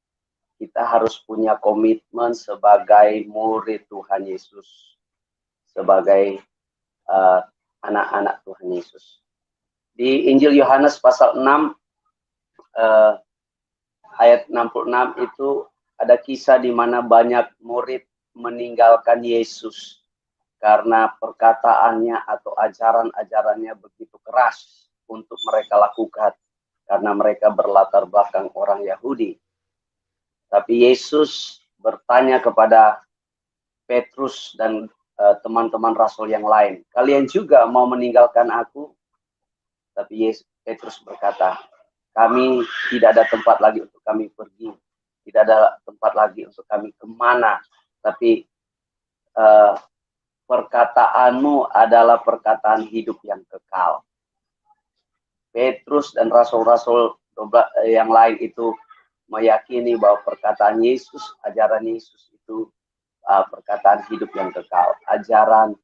kita harus punya komitmen sebagai murid Tuhan Yesus, sebagai anak-anak Tuhan Yesus. Di Injil Yohanes pasal 6 ayat 66 itu ada kisah di mana banyak murid meninggalkan Yesus karena perkataannya atau ajaran-ajarannya begitu keras untuk mereka lakukan karena mereka berlatar belakang orang Yahudi. Tapi Yesus bertanya kepada Petrus dan teman-teman rasul yang lain, kalian juga mau meninggalkan aku? Tapi Petrus berkata, kami tidak ada tempat lagi untuk kami pergi, tidak ada tempat lagi untuk kami kemana, tapi perkataanmu adalah perkataan hidup yang kekal. Petrus dan rasul-rasul yang lain itu meyakini bahwa perkataan Yesus, ajaran Yesus itu perkataan hidup yang kekal, ajaran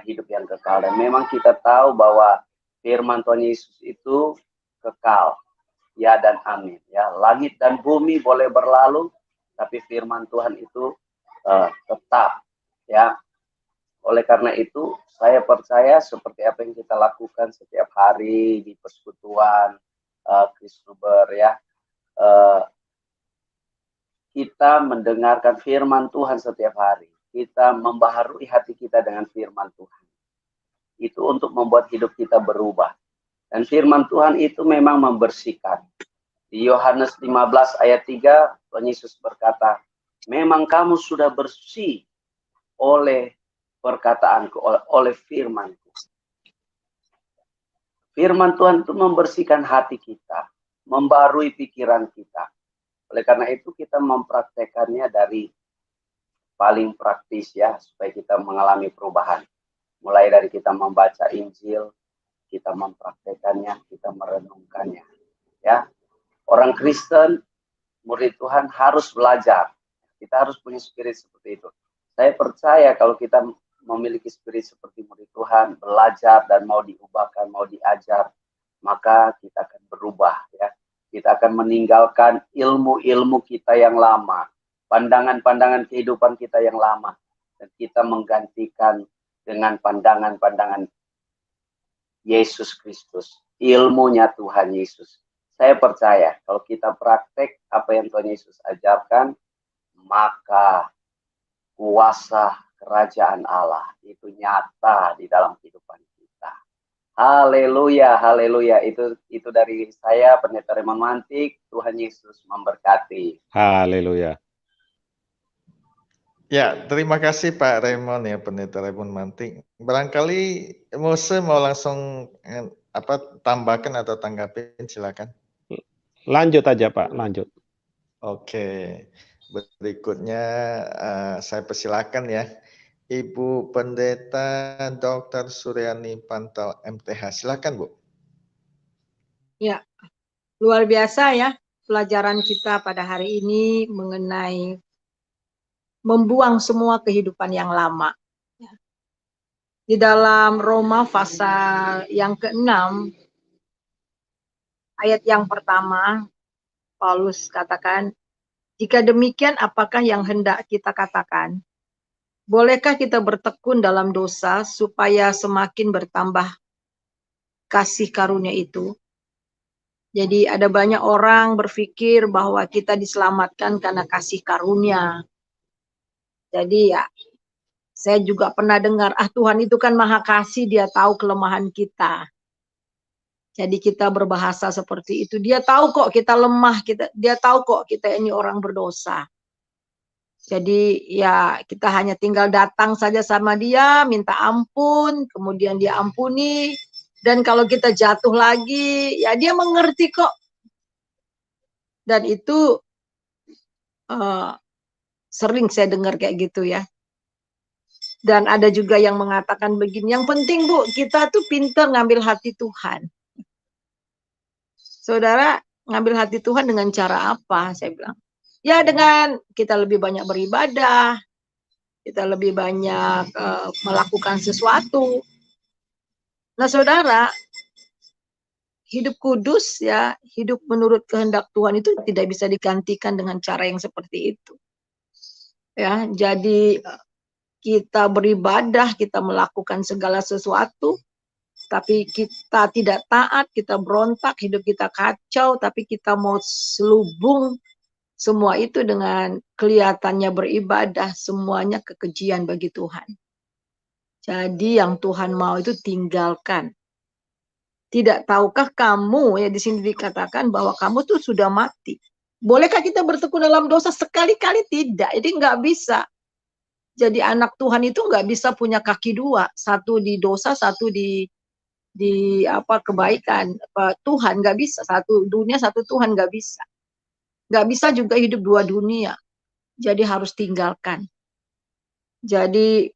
hidup yang kekal. Dan memang kita tahu bahwa firman Tuhan Yesus itu kekal, ya dan amin. Ya, langit dan bumi boleh berlalu, tapi firman Tuhan itu tetap. Ya, oleh karena itu saya percaya seperti apa yang kita lakukan setiap hari di persekutuan Kristuber, ya. Kita mendengarkan firman Tuhan setiap hari. Kita membaharui hati kita dengan firman Tuhan. Itu untuk membuat hidup kita berubah. Dan firman Tuhan itu memang membersihkan. Di Yohanes 15 ayat 3, Tuhan Yesus berkata, memang kamu sudah bersih oleh perkataanku, oleh firmanku. Firman Tuhan itu membersihkan hati kita, membarui pikiran kita. Oleh karena itu kita mempraktekannya dari paling praktis, ya, supaya kita mengalami perubahan. Mulai dari kita membaca Injil, kita mempraktekannya, kita merenungkannya. Ya, orang Kristen, murid Tuhan harus belajar. Kita harus punya spirit seperti itu. Saya percaya kalau kita memiliki spirit seperti murid Tuhan, belajar dan mau diubahkan, mau diajar, maka kita akan berubah, ya. Kita akan meninggalkan ilmu-ilmu kita yang lama, pandangan-pandangan kehidupan kita yang lama, dan kita menggantikan dengan pandangan-pandangan Yesus Kristus, ilmunya Tuhan Yesus. Saya percaya kalau kita praktek apa yang Tuhan Yesus ajarkan, maka kuasa kerajaan Allah itu nyata di dalam kehidupan kita. Haleluya, haleluya. Itu dari saya, Pendeta Raymond Mantik. Tuhan Yesus memberkati. Haleluya. Ya, terima kasih Pak Raymond, ya, Pendeta Raymond Mantik. Barangkali Mose mau langsung tambahkan atau tanggapin, silakan. Lanjut aja Pak, lanjut. Oke, berikutnya saya persilakan, ya, Ibu Pendeta Dr. Suryani Pantau MTH. Silakan, Bu. Ya, luar biasa, ya, pelajaran kita pada hari ini mengenai membuang semua kehidupan yang lama. Di dalam Roma pasal yang ke-6, ayat yang pertama, Paulus katakan, jika demikian apakah yang hendak kita katakan? Bolehkah kita bertekun dalam dosa supaya semakin bertambah kasih karunia itu? Jadi ada banyak orang berpikir bahwa kita diselamatkan karena kasih karunia. Jadi ya, saya juga pernah dengar, Tuhan itu kan maha kasih, dia tahu kelemahan kita. Jadi kita berbahasa seperti itu. Dia tahu kok kita lemah, dia tahu kok kita ini orang berdosa. Jadi ya kita hanya tinggal datang saja sama dia, minta ampun, kemudian dia ampuni. Dan kalau kita jatuh lagi, ya dia mengerti kok. Dan itu sering saya dengar kayak gitu ya. Dan ada juga yang mengatakan begini, yang penting Bu, kita tuh pintar ngambil hati Tuhan. Saudara, ngambil hati Tuhan dengan cara apa? Saya bilang, ya dengan kita lebih banyak beribadah, kita lebih banyak melakukan sesuatu. Nah saudara, hidup kudus ya, hidup menurut kehendak Tuhan itu tidak bisa digantikan dengan cara yang seperti itu. Ya, jadi kita beribadah, kita melakukan segala sesuatu, tapi kita tidak taat, kita berontak, hidup kita kacau, tapi kita mau selubung semua itu dengan kelihatannya beribadah, semuanya kekejian bagi Tuhan. Jadi yang Tuhan mau itu tinggalkan. Tidak tahukah kamu, ya di sini dikatakan bahwa kamu tuh sudah mati. Bolehkah kita bertekun dalam dosa? Sekali-kali tidak, jadi nggak bisa. Jadi anak Tuhan itu nggak bisa punya kaki dua, satu di dosa, satu di kebaikan. Tuhan nggak bisa, satu dunia satu Tuhan nggak bisa. Nggak bisa juga hidup dua dunia. Jadi harus tinggalkan. Jadi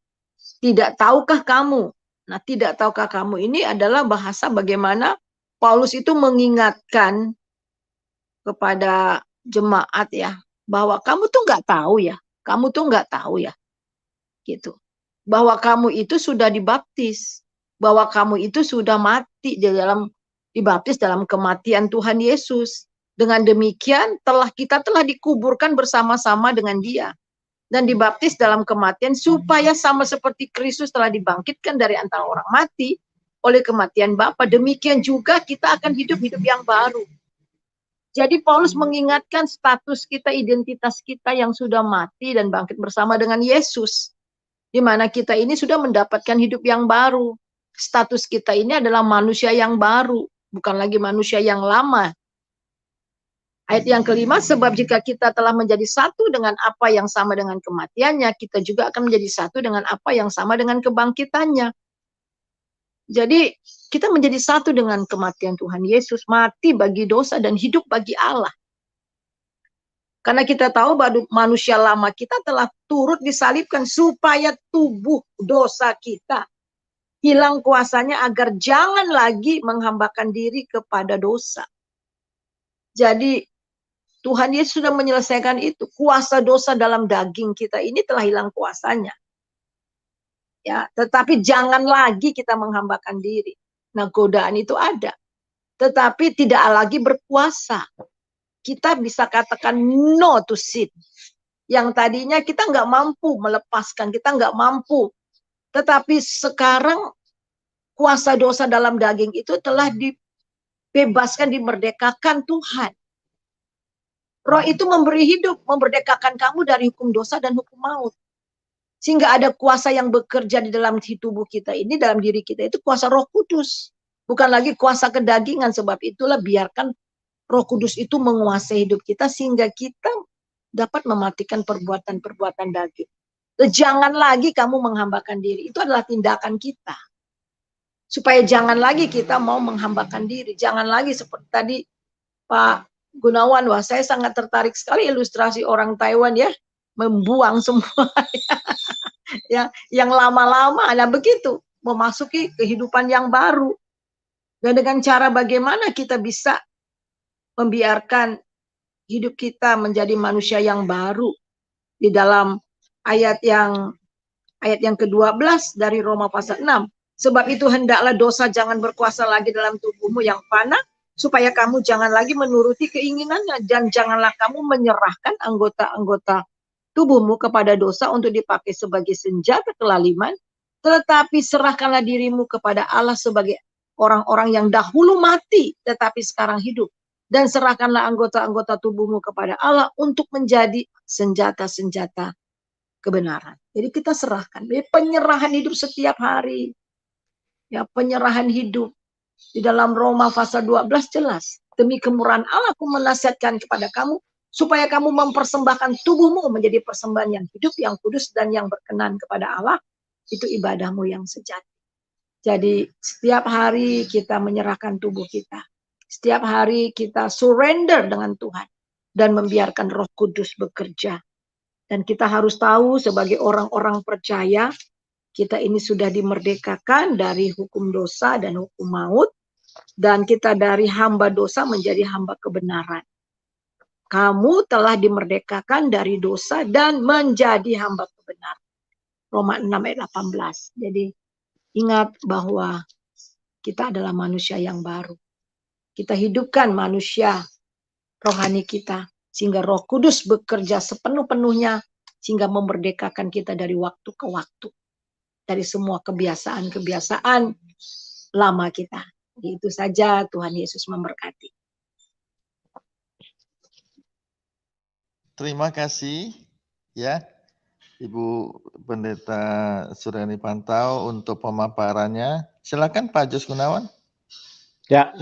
tidak tahukah kamu? Nah, tidak tahukah kamu ini adalah bahasa bagaimana Paulus itu mengingatkan kepada jemaat ya, bahwa kamu tuh nggak tahu ya, kamu tuh nggak tahu ya, gitu. Bahwa kamu itu sudah dibaptis, bahwa kamu itu sudah mati dibaptis dalam kematian Tuhan Yesus. Dengan demikian kita telah dikuburkan bersama-sama dengan Dia dan dibaptis dalam kematian supaya sama seperti Kristus telah dibangkitkan dari antara orang mati oleh kematian Bapa, demikian juga kita akan hidup yang baru. Jadi Paulus mengingatkan status kita, identitas kita yang sudah mati dan bangkit bersama dengan Yesus. Di mana kita ini sudah mendapatkan hidup yang baru. Status kita ini adalah manusia yang baru, bukan lagi manusia yang lama. Ayat yang kelima, sebab jika kita telah menjadi satu dengan apa yang sama dengan kematiannya, kita juga akan menjadi satu dengan apa yang sama dengan kebangkitannya. Jadi kita menjadi satu dengan kematian Tuhan Yesus, mati bagi dosa dan hidup bagi Allah. Karena kita tahu bahwa manusia lama kita telah turut disalibkan supaya tubuh dosa kita hilang kuasanya agar jangan lagi menghambakan diri kepada dosa. Jadi Tuhan Yesus sudah menyelesaikan itu. Kuasa dosa dalam daging kita ini telah hilang kuasanya. Ya, tetapi jangan lagi kita menghambakan diri. Nah, godaan itu ada. Tetapi tidak lagi berpuasa. Kita bisa katakan no to sin. Yang tadinya kita nggak mampu melepaskan, kita nggak mampu. Tetapi sekarang kuasa dosa dalam daging itu telah dibebaskan, dimerdekakan Tuhan. Roh itu memberi hidup, memerdekakan kamu dari hukum dosa dan hukum maut. Sehingga ada kuasa yang bekerja di dalam tubuh kita ini, dalam diri kita itu kuasa Roh Kudus. Bukan lagi kuasa kedagingan, sebab itulah biarkan Roh Kudus itu menguasai hidup kita sehingga kita dapat mematikan perbuatan-perbuatan daging. Jangan lagi kamu menghambakan diri. Itu adalah tindakan kita. Supaya jangan lagi kita mau menghambakan diri. Jangan lagi seperti tadi Pak Gunawan, wah saya sangat tertarik sekali ilustrasi orang Taiwan ya, membuang semua ya, yang lama-lama. Nah begitu, memasuki kehidupan yang baru. Dan dengan cara bagaimana kita bisa membiarkan hidup kita menjadi manusia yang baru. Di dalam ayat yang ke-12 dari Roma pasal 6. Sebab itu hendaklah dosa jangan berkuasa lagi dalam tubuhmu yang fana, supaya kamu jangan lagi menuruti keinginannya, dan janganlah kamu menyerahkan anggota-anggota tubuhmu kepada dosa untuk dipakai sebagai senjata kelaliman, tetapi serahkanlah dirimu kepada Allah sebagai orang-orang yang dahulu mati, tetapi sekarang hidup. Dan serahkanlah anggota-anggota tubuhmu kepada Allah untuk menjadi senjata-senjata kebenaran. Jadi kita serahkan. Jadi penyerahan hidup setiap hari. Ya, penyerahan hidup. Di dalam Roma pasal 12 jelas. Demi kemurahan Allah aku menasihatkan kepada kamu, supaya kamu mempersembahkan tubuhmu menjadi persembahan yang hidup, yang kudus, dan yang berkenan kepada Allah. Itu ibadahmu yang sejati. Jadi setiap hari kita menyerahkan tubuh kita. Setiap hari kita surrender dengan Tuhan. Dan membiarkan Roh Kudus bekerja. Dan kita harus tahu sebagai orang-orang percaya, kita ini sudah dimerdekakan dari hukum dosa dan hukum maut. Dan kita dari hamba dosa menjadi hamba kebenaran. Kamu telah dimerdekakan dari dosa dan menjadi hamba kebenaran. Roma 6 ayat 18. Jadi ingat bahwa kita adalah manusia yang baru. Kita hidupkan manusia rohani kita. Sehingga Roh Kudus bekerja sepenuh-penuhnya. Sehingga memerdekakan kita dari waktu ke waktu. Dari semua kebiasaan-kebiasaan lama kita. Itu saja, Tuhan Yesus memberkati. Terima kasih ya Ibu Pendeta Suryani Pantau untuk pemaparannya. Silakan Pak Jos Gunawan. Ya,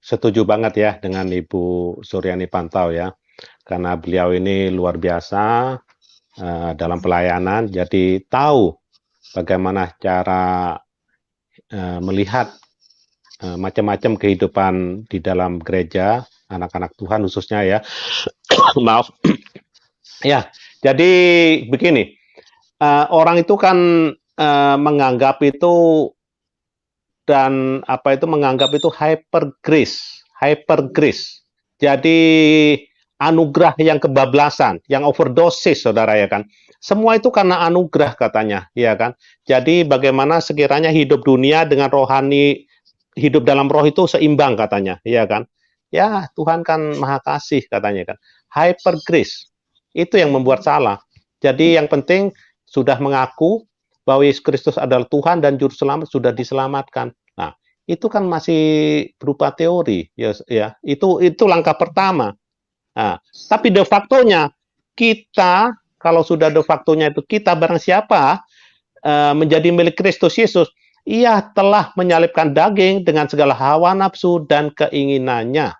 setuju banget ya dengan Ibu Suryani Pantau ya, karena beliau ini luar biasa dalam pelayanan, jadi tahu bagaimana cara melihat macam-macam kehidupan di dalam gereja, anak-anak Tuhan khususnya ya. Maaf. Ya, jadi begini, orang itu kan menganggap itu dan menganggap itu hyper grace. Jadi anugerah yang kebablasan, yang overdosis, saudara ya kan. Semua itu karena anugerah katanya, ya kan. Jadi bagaimana sekiranya hidup dunia dengan rohani, hidup dalam roh itu seimbang katanya, ya kan. Ya, Tuhan kan Maha Kasih katanya kan. Hyper grace. Itu yang membuat salah. Jadi yang penting sudah mengaku bahwa Yesus Kristus adalah Tuhan dan Juru Selamat, sudah diselamatkan. Nah, itu kan masih berupa teori, ya. Itu langkah pertama. Nah, tapi de facto-nya kita, kalau sudah de facto-nya itu kita barang siapa menjadi milik Kristus Yesus, ia telah menyalibkan daging dengan segala hawa nafsu dan keinginannya.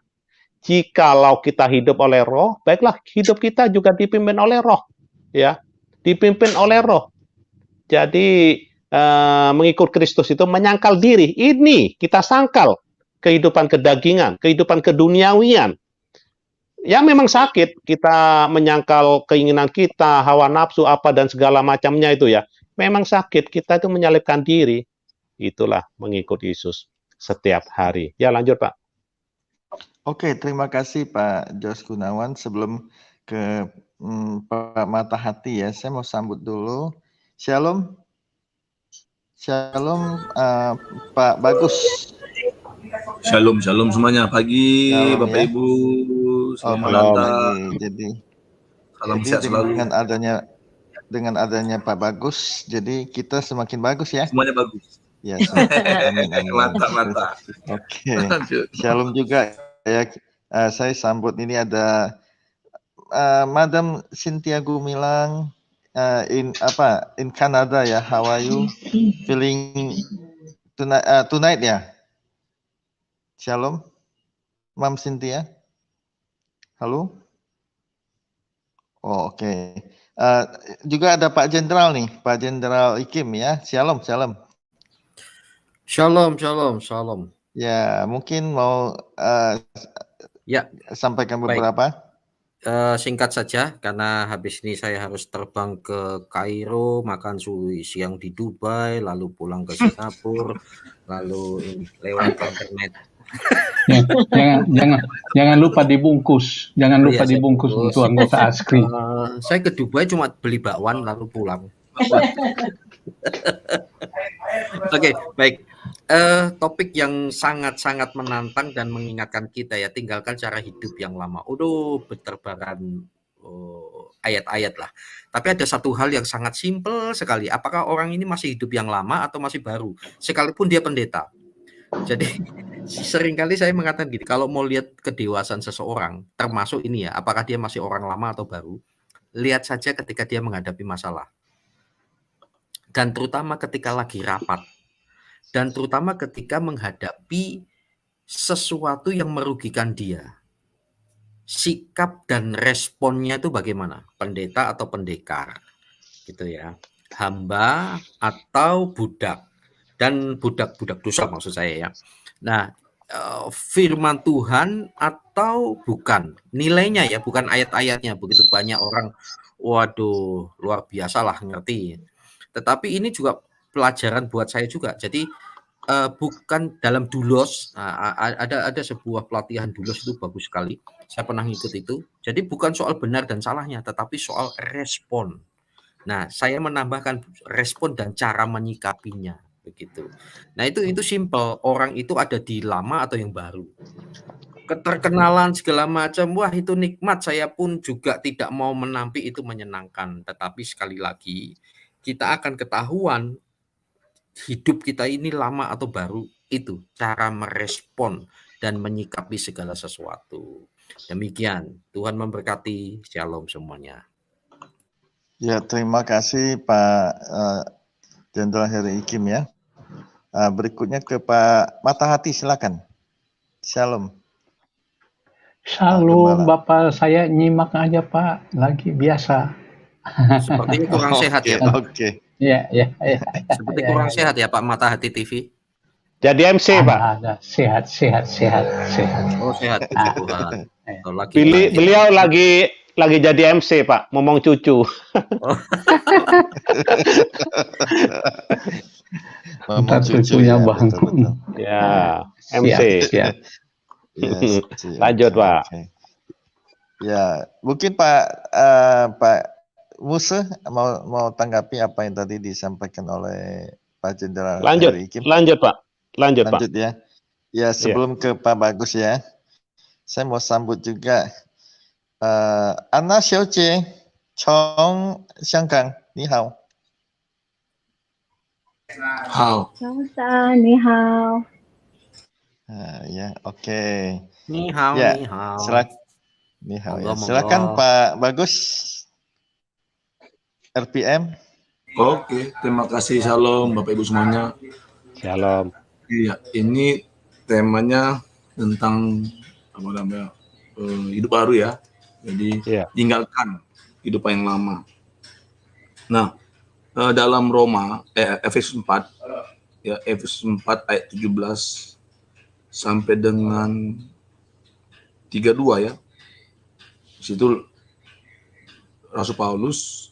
Jikalau kita hidup oleh Roh, baiklah hidup kita juga dipimpin oleh Roh, ya, dipimpin oleh Roh. Jadi mengikut Kristus itu menyangkal diri. Ini kita sangkal kehidupan kedagingan, kehidupan keduniawian. Ya memang sakit kita menyangkal keinginan kita, hawa nafsu apa dan segala macamnya itu ya. Memang sakit, kita itu menyalibkan diri. Itulah mengikut Yesus setiap hari. Ya lanjut Pak. Oke, terima kasih Pak Jos Gunawan. Sebelum ke Pak Mata Hati ya, saya mau sambut dulu. Shalom. Shalom Pak Bagus. Shalom semuanya. Pagi Shalom, Bapak ya. Ibu. Selamat Pagi. datang. Jadi sehat selalu. Dengan adanya Pak Bagus, jadi kita semakin bagus ya. Semuanya bagus. Ya, amin. Mantap. Oke. Shalom juga ya. Saya sambut ini ada Madam Cynthia Gumilang in Canada ya. How are you feeling tonight ya? Shalom, Mam Cynthia. Halo. Oh, oke. Juga ada Pak Jenderal nih, Pak Jenderal Ikim ya. Shalom. Shalom. Ya, mungkin mau sampaikan beberapa. Singkat saja, karena habis ini saya harus terbang ke Kairo, makan siang di Dubai, lalu pulang ke Singapura, lalu lewat internet. Jangan lupa dibungkus. Dibungkus untuk anggota ASKRI. Saya ke Dubai cuma beli bakwan lalu pulang. Oke, baik. Topik yang sangat-sangat menantang dan mengingatkan kita ya, tinggalkan cara hidup yang lama. Berterbaran ayat-ayat lah. Tapi ada satu hal yang sangat simpel sekali. Apakah orang ini masih hidup yang lama atau masih baru? Sekalipun dia pendeta. Jadi seringkali saya mengatakan gini, kalau mau lihat kedewasaan seseorang, termasuk ini ya, apakah dia masih orang lama atau baru, lihat saja ketika dia menghadapi masalah. Dan terutama ketika lagi rapat. Dan terutama ketika menghadapi sesuatu yang merugikan dia. Sikap dan responnya itu bagaimana? Pendeta atau pendekar? Gitu ya. Hamba atau budak. Dan budak-budak dosa maksud saya ya. Nah, firman Tuhan atau bukan? Nilainya ya, bukan ayat-ayatnya. Begitu banyak orang, waduh, luar biasa lah ngerti. Tetapi ini juga pelajaran buat saya juga. Jadi bukan dalam dulos, ada sebuah pelatihan dulos itu bagus sekali. Saya pernah ngikut itu. Jadi bukan soal benar dan salahnya, tetapi soal respon. Nah, saya menambahkan respon dan cara menyikapinya begitu. Nah, itu simple. Orang itu ada di lama atau yang baru. Keterkenalan segala macam, wah itu nikmat. Saya pun juga tidak mau menampi itu menyenangkan. Tetapi sekali lagi, kita akan ketahuan hidup kita ini lama atau baru, itu cara merespon dan menyikapi segala sesuatu. Demikian, Tuhan memberkati. Shalom semuanya. Ya, terima kasih Pak Jenderal Heri Ikim ya. Berikutnya ke Pak Matahati, silakan. Shalom. Shalom Bapak, saya nyimak aja Pak, lagi biasa. Sepertinya kurang sehat ya Pak. Oke. Ya. Seperti kurang sehat ya Pak Matahati TV. Jadi MC Pak. Sehat. Oh sehat, puji Tuhan. Beliau lagi jadi MC Pak, ngomong cucu. Ngomong cucunya Bang. Betul. Ya, MC. Siap. Lanjut Pak. Okay. Ya, mungkin Pak Musa mau tanggapi apa yang tadi disampaikan oleh Pak Jenderal Heri Ikim. Lanjut Pak. Lanjut Pak. Ya. Ya, sebelum ke Pak Bagus ya. Saya mau sambut juga Anna Xiaojie从香港，你好。好。早上，你好。Ya, oke. Ni hao, ya, ni hao. Silakan Pak Bagus. RPM. Oke, terima kasih. Shalom Bapak Ibu semuanya. Shalom. Iya, ini temanya tentang apa namanya hidup baru ya. Jadi tinggalkan hidup yang lama. Nah, dalam Roma Efesus 4 ya, Efesus 4 ayat 17 sampai dengan 32 ya. Di situ Rasul Paulus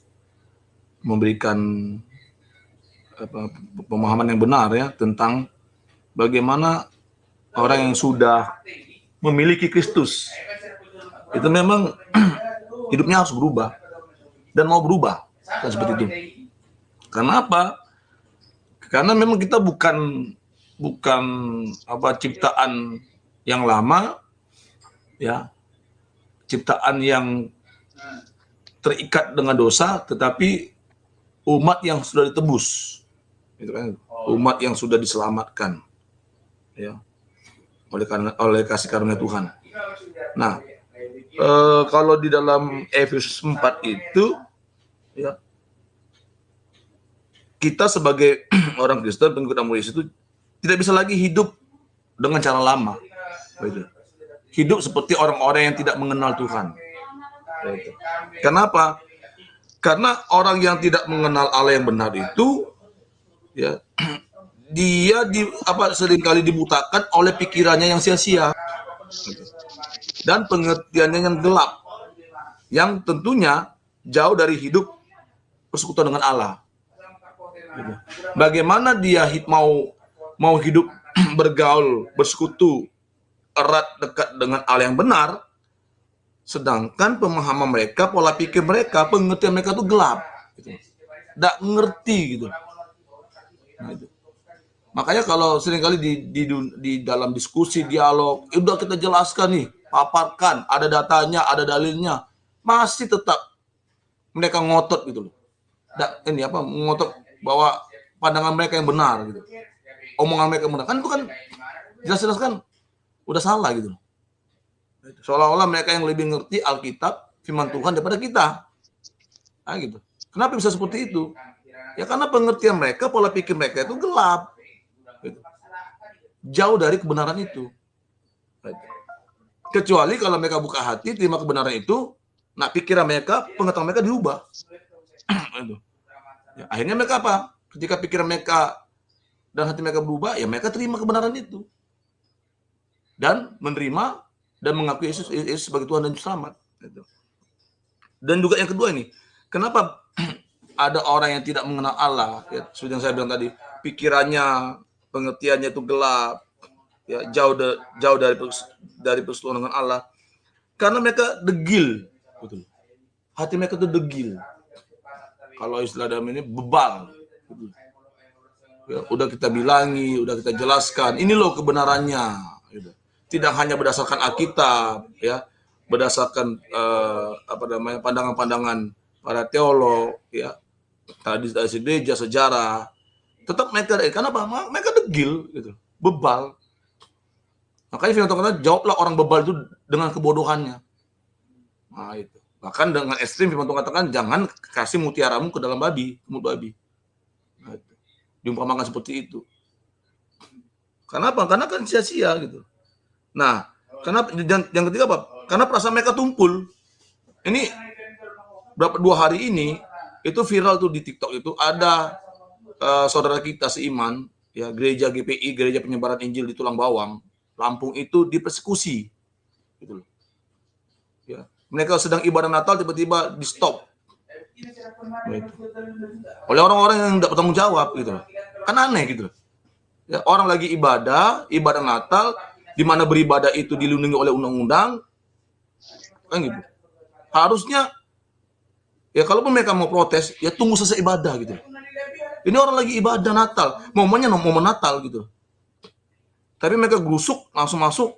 memberikan pemahaman yang benar ya tentang bagaimana orang yang sudah memiliki Kristus itu memang hidupnya harus berubah dan mau berubah kan seperti itu. Karena apa? Karena memang kita bukan ciptaan yang lama ya, ciptaan yang terikat dengan dosa, tetapi umat yang sudah ditebus, gitu kan? Umat yang sudah diselamatkan ya oleh kasih karunia Tuhan. Nah, kalau di dalam Efesus 4 itu ya, kita sebagai orang Kristen, pengikut Yesus itu tidak bisa lagi hidup dengan cara lama. Hidup seperti orang-orang yang tidak mengenal Tuhan. Kenapa? Karena orang yang tidak mengenal Allah yang benar itu ya, dia seringkali dibutakan oleh pikirannya yang sia-sia dan pengertiannya yang gelap, yang tentunya jauh dari hidup persekutuan dengan Allah. Bagaimana dia mau hidup bergaul, bersekutu erat dekat dengan Allah yang benar, sedangkan pemahaman mereka, pola pikir mereka, pengertian mereka itu gelap, tidak ngerti gitu. Nah, itu. Makanya kalau seringkali di dalam diskusi, dialog, udah kita jelaskan nih, paparkan, ada datanya, ada dalilnya, masih tetap mereka ngotot gitu loh. Ngotot bahwa pandangan mereka yang benar gitu. Omongan mereka yang benar. Kan itu kan jelas-jelas kan udah salah gitu loh. Seolah-olah mereka yang lebih ngerti Alkitab, firman Tuhan daripada kita. Nah, gitu. Kenapa bisa seperti itu? Ya karena pengertian mereka, pola pikir mereka itu gelap. Gitu. Jauh dari kebenaran itu. Kecuali kalau mereka buka hati, terima kebenaran itu, nah pikiran mereka, pengetahuan mereka diubah. Ya, akhirnya mereka apa? Ketika pikiran mereka dan hati mereka berubah, ya mereka terima kebenaran itu. Dan menerima dan mengakui Yesus sebagai Tuhan dan Juru Selamat. Dan juga yang kedua ini, kenapa ada orang yang tidak mengenal Allah? Ya, seperti yang saya bilang tadi, pikirannya, pengertiannya itu gelap, ya, jauh dari persekutuan dengan Allah. Karena mereka degil, betul. Hati mereka itu degil. Kalau istilah dalam ini bebal. Betul. Ya, udah kita bilangi, udah kita jelaskan, ini loh kebenarannya. Gitu. Tidak hanya berdasarkan Alkitab, ya, berdasarkan pandangan-pandangan para teolog, ya, tradisi gereja, sejarah, tetap mereka, kenapa? Mereka degil, gitu, bebal. Makanya firman Tuhan kata, jawablah orang bebal itu dengan kebodohannya. Nah itu. Bahkan dengan ekstrim firman Tuhan katakan, jangan kasih mutiaramu ke dalam mulut babi. Nah, itu. Diumpamakan seperti itu. Kenapa? Karena kan sia-sia gitu. Nah, yang ketiga apa? Karena perasaan mereka tumpul. Ini 2 hari ini itu viral tuh di TikTok itu ada saudara kita seiman, ya, gereja GPI, gereja penyebaran Injil di Tulang Bawang, Lampung itu dipersekusi. Gitu loh. Ya, mereka sedang ibadah Natal tiba-tiba di stop. Oleh orang-orang yang tidak bertanggung jawab gitu loh. Kan aneh gitu loh. Ya, orang lagi ibadah Natal, di mana beribadah itu dilindungi oleh undang-undang, kan gitu. Harusnya, ya kalaupun mereka mau protes, ya tunggu selesai ibadah gitu. Ini orang lagi ibadah Natal, momennya momen Natal gitu. Tapi mereka gerusuk, langsung masuk,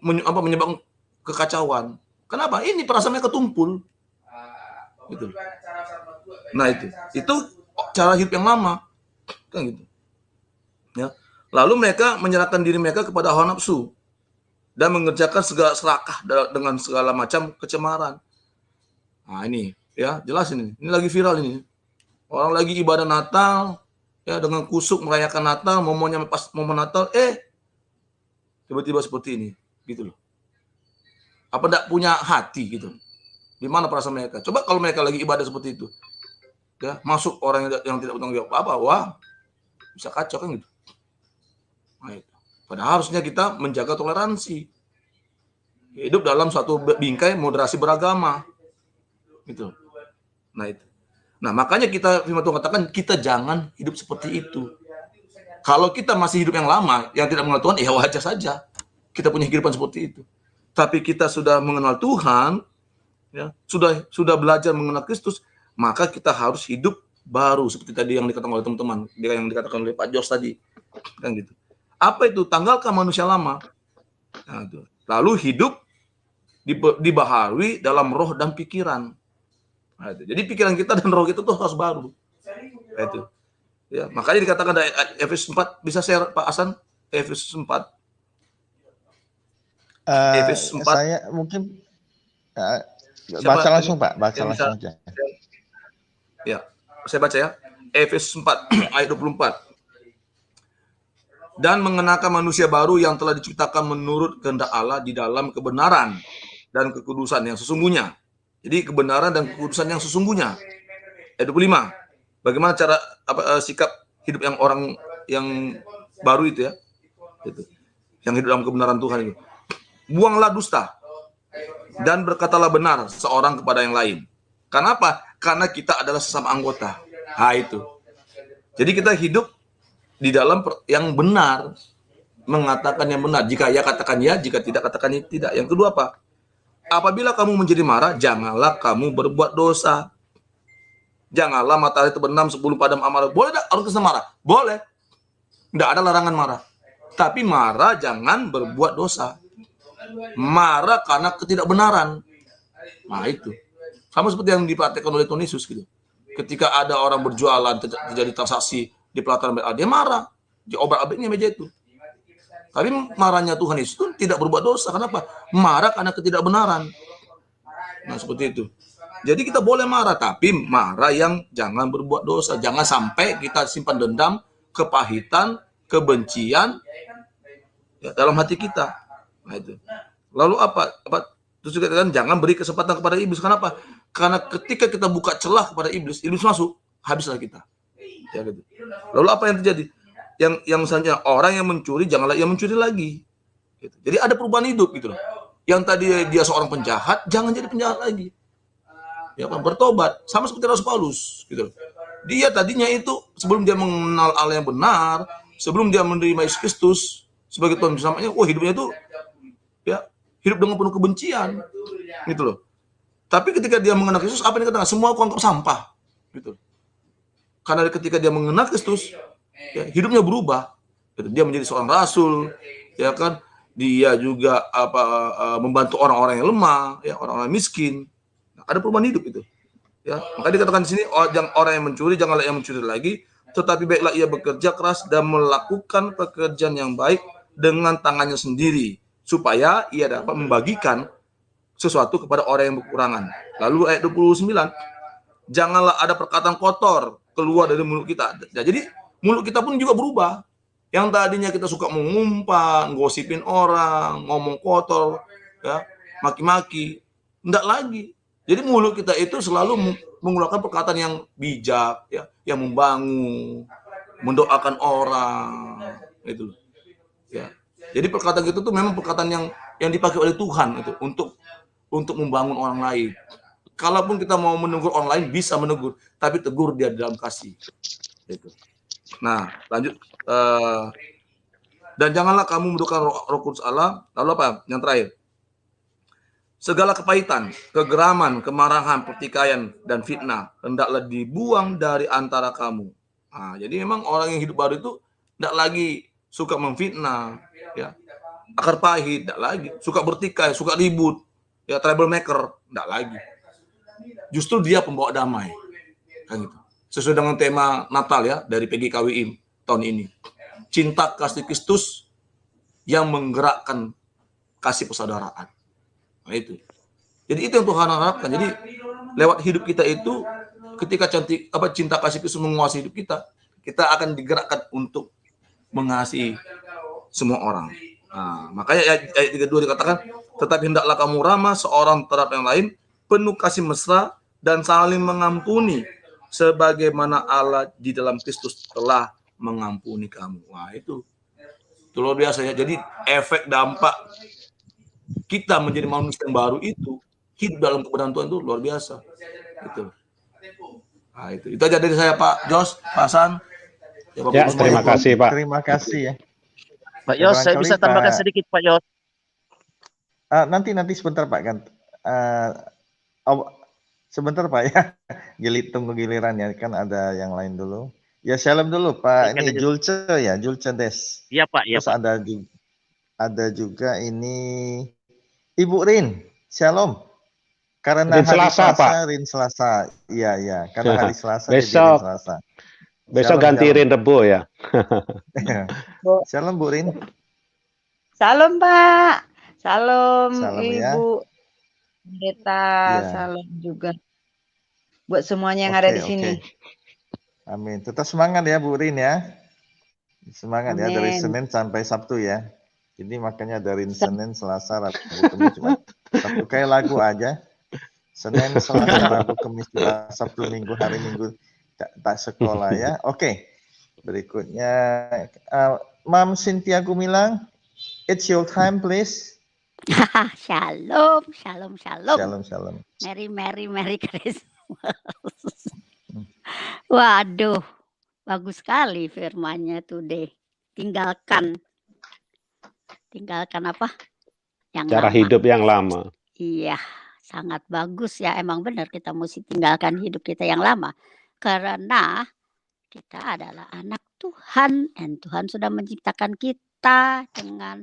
menyebabkan kekacauan. Kenapa? Ini perasaan mereka tumpul. Gitu. Nah itu cara hidup yang lama, kan gitu. Ya. Lalu mereka menyerahkan diri mereka kepada hawa nafsu dan mengerjakan segala serakah dengan segala macam kecemaran. Nah ini, ya jelas ini lagi viral ini. Orang lagi ibadah Natal, ya dengan kusuk merayakan Natal, momennya pas momen Natal, tiba-tiba seperti ini, gitu loh. Apa enggak punya hati gitu? Di mana perasaan mereka? Coba kalau mereka lagi ibadah seperti itu, ya masuk orang yang tidak bertanggung jawab apa, wah bisa kacau kan gitu. Nah, itu. Padahal harusnya kita menjaga toleransi, hidup dalam suatu bingkai moderasi beragama, gitu. Nah itu. Nah makanya firman Tuhan katakan kita jangan hidup seperti itu. Kalau kita masih hidup yang lama, yang tidak mengenal Tuhan, ya wajar saja kita punya kehidupan seperti itu. Tapi kita sudah mengenal Tuhan, ya sudah belajar mengenal Kristus, maka kita harus hidup baru seperti tadi yang dikatakan oleh teman-teman, yang dikatakan oleh Pak Jos tadi, kan gitu. Apa itu? Tanggalkan manusia lama. Nah, itu. Lalu hidup dibaharui dalam roh dan pikiran. Nah, itu. Jadi pikiran kita dan roh kita tuh harus baru. Nah, itu. Ya, makanya dikatakan dari Efesus 4, bisa share Pak Hasan? Efesus 4. Efesus 4. Saya mungkin baca langsung Pak, baca langsung aja. Ya, saya baca ya. Efesus 4 ayat 24. Dan mengenakan manusia baru yang telah diciptakan menurut kehendak Allah di dalam kebenaran dan kekudusan yang sesungguhnya. Jadi kebenaran dan kekudusan yang sesungguhnya. Ayat 25. Bagaimana cara sikap hidup yang orang yang baru itu ya? Itu. Yang hidup dalam kebenaran Tuhan itu. Buanglah dusta dan berkatalah benar seorang kepada yang lain. Kenapa? Karena kita adalah sesama anggota. Nah itu. Jadi kita hidup di dalam yang benar, mengatakan yang benar. Jika ya katakan ya, jika tidak katakan tidak. Yang kedua apa? Apabila kamu menjadi marah, janganlah kamu berbuat dosa. Janganlah matahari terbenam sebelum padam amarah. Boleh tak orang Kristen marah? Boleh. Tidak ada larangan marah. Tapi marah jangan berbuat dosa. Marah karena ketidakbenaran. Nah itu sama seperti yang dipraktekkan oleh Tuhan Yesus gitu. Ketika ada orang berjualan terjadi transaksi di pelataran dia marah, dia obrak-abriknya meja itu. Tapi marahnya Tuhan Yesus itu tidak berbuat dosa. Kenapa? Marah karena ketidakbenaran. Nah seperti itu. Jadi kita boleh marah, tapi marah yang jangan berbuat dosa. Jangan sampai kita simpan dendam, kepahitan, kebencian ya, dalam hati kita. Nah itu. Lalu apa? Terus juga kan jangan beri kesempatan kepada iblis. Kenapa? Karena ketika kita buka celah kepada iblis, iblis masuk, habislah kita. Ya, gitu. Lalu apa yang terjadi? Yang misalnya orang yang mencuri, janganlah ia mencuri lagi. Gitu. Jadi ada perubahan hidup gitu loh. Yang tadi dia seorang penjahat, jangan jadi penjahat lagi. Ya kan, bertobat. Sama seperti Rasul Paulus. Gitu loh. Dia tadinya itu sebelum dia mengenal Allah yang benar, sebelum dia menerima Yesus Kristus sebagai Tuhan bersamanya, hidupnya itu ya hidup dengan penuh kebencian, gitu loh. Tapi ketika dia mengenal Kristus, apa yang dikatakan? Semua aku anggap sampah, gitu. Karena ketika dia mengenal Kristus, ya, hidupnya berubah. Gitu. Dia menjadi seorang rasul, ya kan? Dia juga membantu orang-orang yang lemah, ya orang-orang miskin. Nah, ada perubahan hidup itu. Ya, maka dikatakan di sini orang yang mencuri janganlah ia mencuri lagi, tetapi baiklah ia bekerja keras dan melakukan pekerjaan yang baik dengan tangannya sendiri, supaya ia dapat membagikan sesuatu kepada orang yang berkurangan. Lalu ayat 29, janganlah ada perkataan kotor keluar dari mulut kita. Ya, jadi mulut kita pun juga berubah. Yang tadinya kita suka mengumpat, gosipin orang, ngomong kotor, ya, maki-maki, enggak lagi. Jadi mulut kita itu selalu mengeluarkan perkataan yang bijak, ya, yang membangun, mendoakan orang, itu. Ya. Jadi perkataan itu tuh memang perkataan yang dipakai oleh Tuhan itu untuk membangun orang lain. Kalaupun kita mau menegur orang lain bisa menegur, tapi tegur dia dalam kasih. Gitu. Nah, lanjut. Dan janganlah kamu mendukakan Roh Kudus Allah. Lalu apa? Yang terakhir. Segala kepahitan, kegeraman, kemarahan, pertikaian, dan fitnah hendaklah dibuang dari antara kamu. Nah, jadi memang orang yang hidup baru itu tidak lagi suka memfitnah, ya, akar pahit, tidak lagi. Suka bertikai, suka ribut, ya, troublemaker, tidak lagi. Justru dia pembawa damai, kan gitu. Sesuai dengan tema Natal ya dari PGKWI tahun ini. Cinta kasih Kristus yang menggerakkan kasih persaudaraan. Nah itu. Jadi itu yang Tuhan harapkan. Jadi lewat hidup kita itu ketika cinta kasih Kristus menguasai hidup kita, kita akan digerakkan untuk mengasihi semua orang. Nah, makanya ayat 32 dikatakan, tetapi hendaklah kamu ramah seorang terhadap yang lain, penuh kasih mesra dan saling mengampuni sebagaimana Allah di dalam Kristus telah mengampuni kamu. Wah, itu luar biasa ya. Jadi efek dampak kita menjadi manusia yang baru itu hidup dalam kebenaran Tuhan itu luar biasa. Itu. Nah, itu aja dari saya Pak Jos, Pak San. Ya, terima kasih Pak. Terima kasih ya. Pak Yos, saya bisa tambahkan sedikit Pak Yos. Nanti sebentar Pak kan. Sebentar Pak ya. Tunggu gilirannya kan ada yang lain dulu. Ya shalom dulu Pak. Ini Julce ya, Julce Des. Iya Pak. Iya Terus Pak. ada juga ini Ibu Rin. Shalom. Karena Rin hari Selasa, Pak. Rin Selasa. Iya. Karena hari Selasa besok, jadi Rin Selasa. Besok ganti Rin Rebo ya. Shalom Bu Rin. Salam Pak. Salam Ibu Pendeta. Salam juga buat semuanya yang ada di sini. Amin. Tetap semangat ya Bu Rin ya. Semangat Amin. ya dari Senin sampai Sabtu ya. Jadi makanya dari Senin, Selasa, Rabu, Kamis, Jumat. Sabtu kayak lagu aja. Senin, Selasa, Rabu, Kamis, Jumat, Sabtu, Minggu, hari Minggu tak sekolah ya. Oke. Berikutnya Mam Cynthia Gumilang, it's your time please. Shalom. Shalom. Merry Christmas. Waduh, bagus sekali firman-Nya today. Tinggalkan apa? Yang cara lama. hidup yang lama. Iya, sangat bagus ya. Emang benar kita mesti tinggalkan hidup kita yang lama. Karena kita adalah anak Tuhan. Dan Tuhan sudah menciptakan kita dengan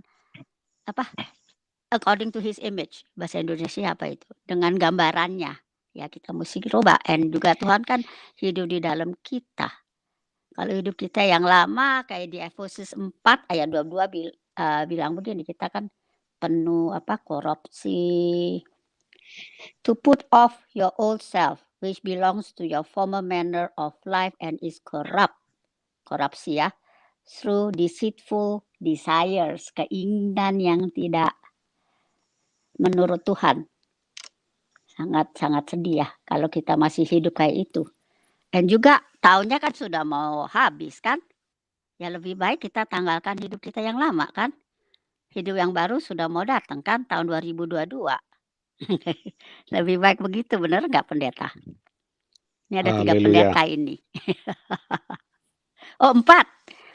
according to his image. Bahasa Indonesia apa itu? Dengan gambarannya. Ya kita mesti coba. And juga Tuhan kan hidup di dalam kita. Kalau hidup kita yang lama kayak di Efesus 4 ayat 22 bilang begini, kita kan penuh korupsi. To put off your old self, which belongs to your former manner of life and is corrupt. Korupsi ya. Through deceitful desires, keinginan yang tidak menurut Tuhan. Sangat-sangat sedih ya kalau kita masih hidup kayak itu. Dan juga tahunnya kan sudah mau habis kan. Ya lebih baik kita tanggalkan hidup kita yang lama kan. Hidup yang baru sudah mau datang kan tahun 2022. Lebih baik begitu, benar nggak pendeta? Ini ada 3 Haleluya. pendeta ini. Oh 4.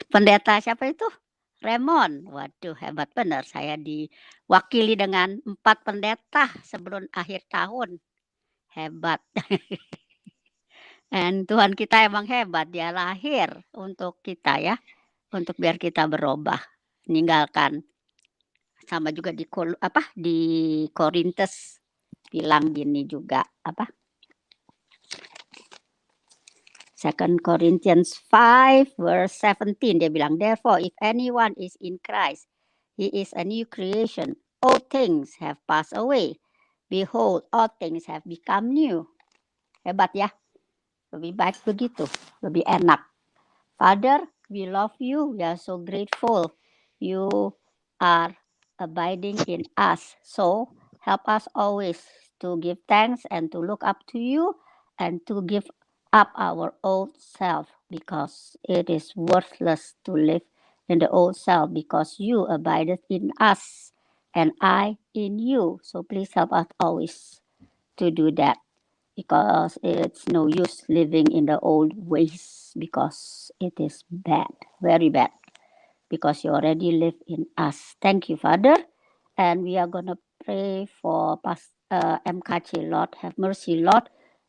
Pendeta siapa itu? Raymond. Waduh hebat benar. Saya diwakili dengan 4 pendeta sebelum akhir tahun. Hebat. Dan Tuhan kita emang hebat. Dia lahir untuk kita ya. Untuk biar kita berubah. Meninggalkan. Sama juga di Korintus bilang gini juga. 2 Corinthians 5 verse 17 dia bilang, therefore if anyone is in Christ, he is a new creation. All things have passed away. Behold, all things have become new. Hebat ya. Lebih baik begitu. Lebih enak. Father, we love you. We are so grateful. You are abiding in us. So help us always to give thanks and to look up to you and to give up our old self, because it is worthless to live in the old self, because you abideth in us and I in you. So please help us always to do that, because it's no use living in the old ways, because it is bad, very bad, because you already live in us. Thank you, Father. And we are going to pray for MKC, Lord. Have mercy, Lord.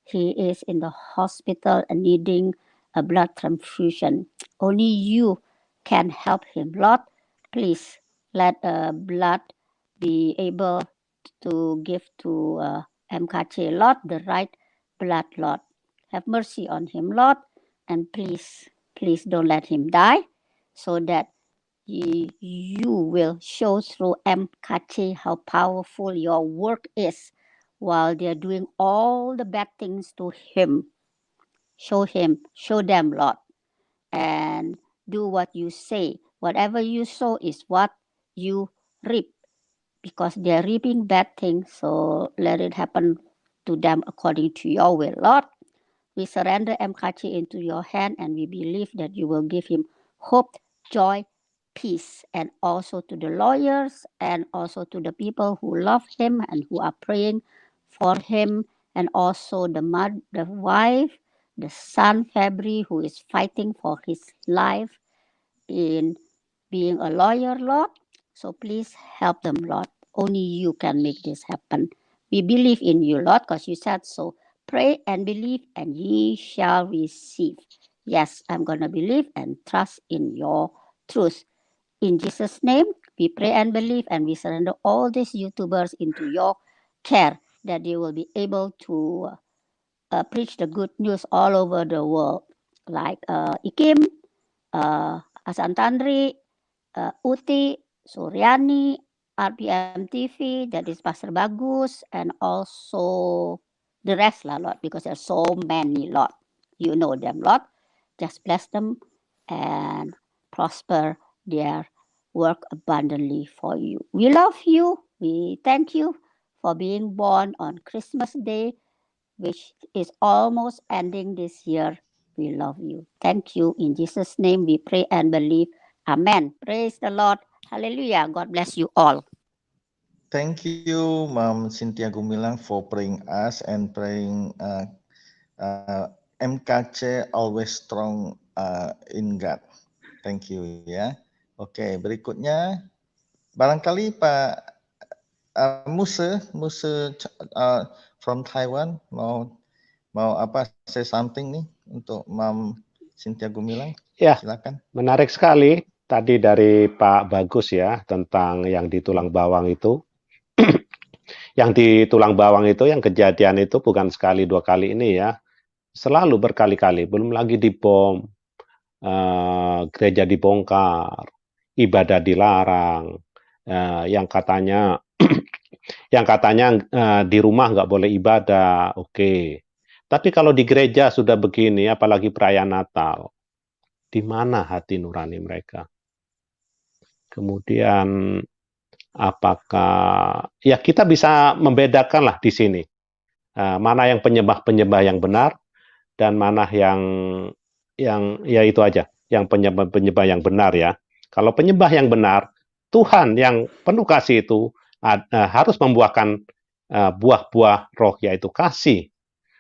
He is in the hospital and needing a blood transfusion. Only you can help him, Lord. Please let blood be able to give to MKC, Lord, the right blood, Lord. Have mercy on him, Lord. And please don't let him die, so that you will show through MKC how powerful your work is while they're doing all the bad things to him. Show them, Lord, and do what you say. Whatever you sow is what you reap, because they're reaping bad things, so let it happen to them according to your will, Lord. We surrender MKC into your hand, and we believe that you will give him hope, joy, peace, and also to the lawyers and also to the people who love him and who are praying for him, and also the wife, the son Fabry, who is fighting for his life in being a lawyer, Lord. So please help them, Lord. Only you can make this happen. We believe in you, Lord, because you said so. Pray and believe, and ye shall receive. Yes, I'm going to believe and trust in your truth. In Jesus' name, we pray and believe, and we surrender all these YouTubers into your care, that they will be able to preach the good news all over the world, like Ikim, Asantandri, Uti, Suryani, RPM TV, that is Pastor Bagus, and also the rest, Lord, because there's so many, Lord. You know them, Lord. Just bless them and prosper their work abundantly for you. We love you. We thank you for being born on Christmas Day, which is almost ending this year. We love you. Thank you. In Jesus' name we pray and believe. Amen. Praise the Lord. Hallelujah. God bless you all. Thank you, Mom Cynthia Gumilang, for praying us and praying MKC always strong in God. Thank you ya. Oke, berikutnya barangkali Pak Muse from Taiwan mau say something nih untuk Mom Cynthia Gumilang. Ya, silakan. Menarik sekali tadi dari Pak Bagus ya tentang yang di tulang bawang itu. yang di Tulang Bawang itu, yang kejadian itu bukan sekali 2 kali ini ya, selalu berkali-kali, belum lagi dibom, gereja dibongkar, ibadah dilarang, yang katanya di rumah nggak boleh ibadah, oke. Tapi kalau di gereja sudah begini, apalagi perayaan Natal, di mana hati nurani mereka? Kemudian apakah ya kita bisa membedakan lah di sini, mana yang penyembah-penyembah yang benar dan mana yang ya itu aja, yang penyembah-penyembah yang benar ya. Kalau penyembah yang benar, Tuhan yang penuh kasih itu harus membuahkan buah-buah roh, yaitu kasih,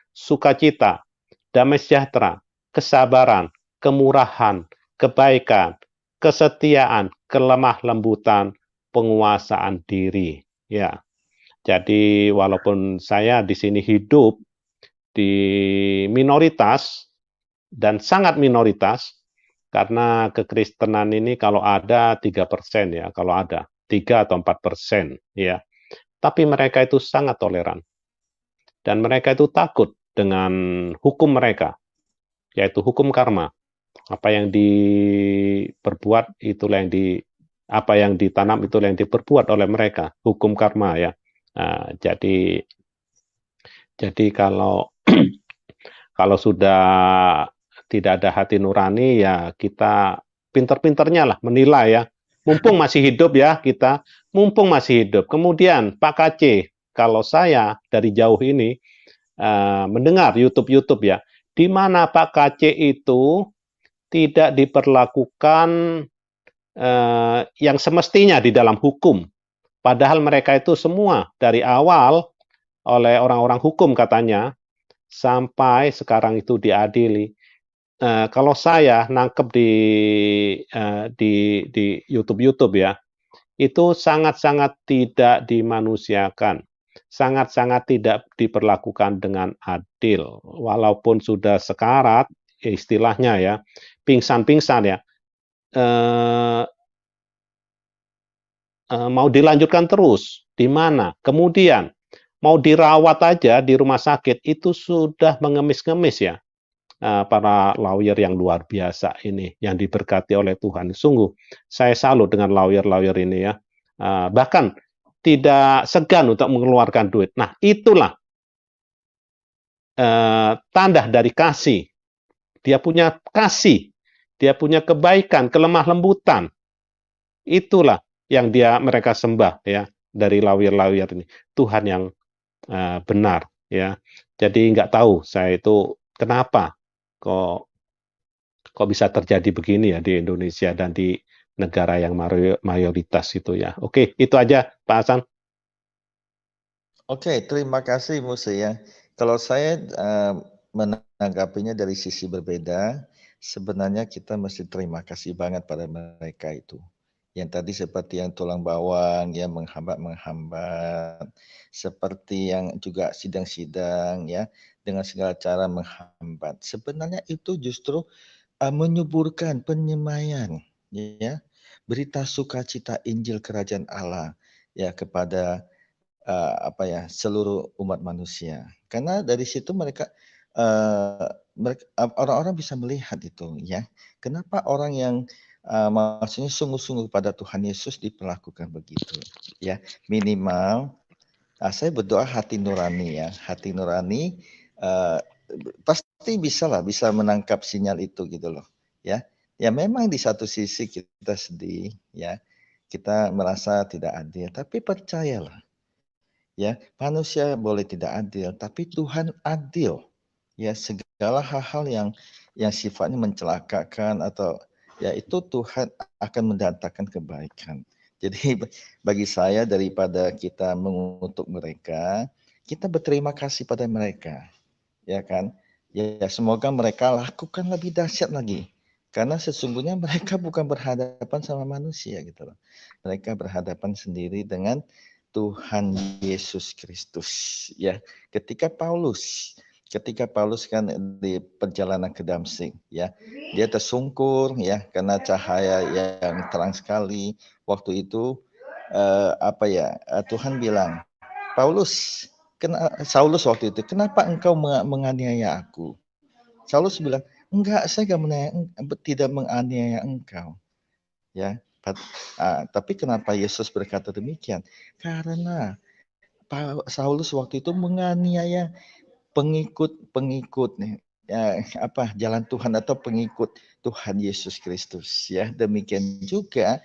sukacita, damai sejahtera, kesabaran, kemurahan, kebaikan, kesetiaan, kelemah lembutan, penguasaan diri. Ya, jadi walaupun saya di sini hidup di minoritas dan sangat minoritas, karena kekristenan ini kalau ada 3% ya, kalau ada 3 atau 4% ya. Tapi mereka itu sangat toleran. Dan mereka itu takut dengan hukum mereka, yaitu hukum karma. Apa yang diperbuat itulah apa yang ditanam itulah yang diperbuat oleh mereka, hukum karma ya. Jadi kalau kalau sudah tidak ada hati nurani ya kita pinter-pinternya lah menilai ya. Mumpung masih hidup ya kita, mumpung masih hidup. Kemudian Pak KC, kalau saya dari jauh ini mendengar YouTube ya, di mana Pak KC itu tidak diperlakukan yang semestinya di dalam hukum. Padahal mereka itu semua dari awal oleh orang-orang hukum katanya, sampai sekarang itu diadili. Kalau saya nangkep di YouTube ya, itu sangat-sangat tidak dimanusiakan, sangat-sangat tidak diperlakukan dengan adil, walaupun sudah sekarat, istilahnya ya, pingsan-pingsan ya, mau dilanjutkan terus, di mana? Kemudian mau dirawat aja di rumah sakit, itu sudah mengemis-ngemis ya. Para lawyer yang luar biasa ini, yang diberkati oleh Tuhan. Sungguh, saya salut dengan lawyer-lawyer ini ya. Bahkan tidak segan untuk mengeluarkan duit. Nah, itulah tanda dari kasih. Dia punya kasih, dia punya kebaikan, kelemah lembutan. Itulah yang mereka sembah ya dari lawyer-lawyer ini. Tuhan yang benar ya. Jadi nggak tahu saya itu kenapa kok bisa terjadi begini ya di Indonesia dan di negara yang mayoritas itu ya. Oke, itu aja Pak Hasan. Oke, terima kasih Muse ya. Kalau saya menanggapinya dari sisi berbeda, sebenarnya kita mesti terima kasih banget pada mereka itu. Yang tadi seperti yang tulang bawang, ya menghambat, seperti yang juga sidang-sidang ya, dengan segala cara menghambat. Sebenarnya itu justru menyuburkan penyemaian, ya, berita sukacita Injil Kerajaan Allah ya kepada seluruh umat manusia. Karena dari situ mereka orang-orang bisa melihat itu ya. Kenapa orang yang maksudnya sungguh-sungguh pada Tuhan Yesus diperlakukan begitu ya. Minimal saya berdoa hati nurani ya. Hati nurani pasti bisa menangkap sinyal itu gitu loh ya. Ya memang di satu sisi kita sedih ya. Kita merasa tidak adil, tapi percayalah ya, manusia boleh tidak adil, tapi Tuhan adil. Ya, segala hal-hal yang sifatnya mencelakakan atau ya itu Tuhan akan mendatangkan kebaikan. Jadi bagi saya daripada kita mengutuk mereka, kita berterima kasih pada mereka. Ya kan? Ya semoga mereka lakukan lebih dahsyat lagi. Karena sesungguhnya mereka bukan berhadapan sama manusia gitu loh. Mereka berhadapan sendiri dengan Tuhan Yesus Kristus ya. Ketika Paulus kan di perjalanan ke Damsik ya, dia tersungkur ya karena cahaya yang terang sekali. Waktu itu Tuhan bilang, Saulus waktu itu, kenapa engkau menganiaya aku? Saulus bilang, enggak, saya tidak menganiaya engkau. Ya, tapi kenapa Yesus berkata demikian? Karena Saulus waktu itu menganiaya pengikut nih, jalan Tuhan atau pengikut Tuhan Yesus Kristus. Ya, demikian juga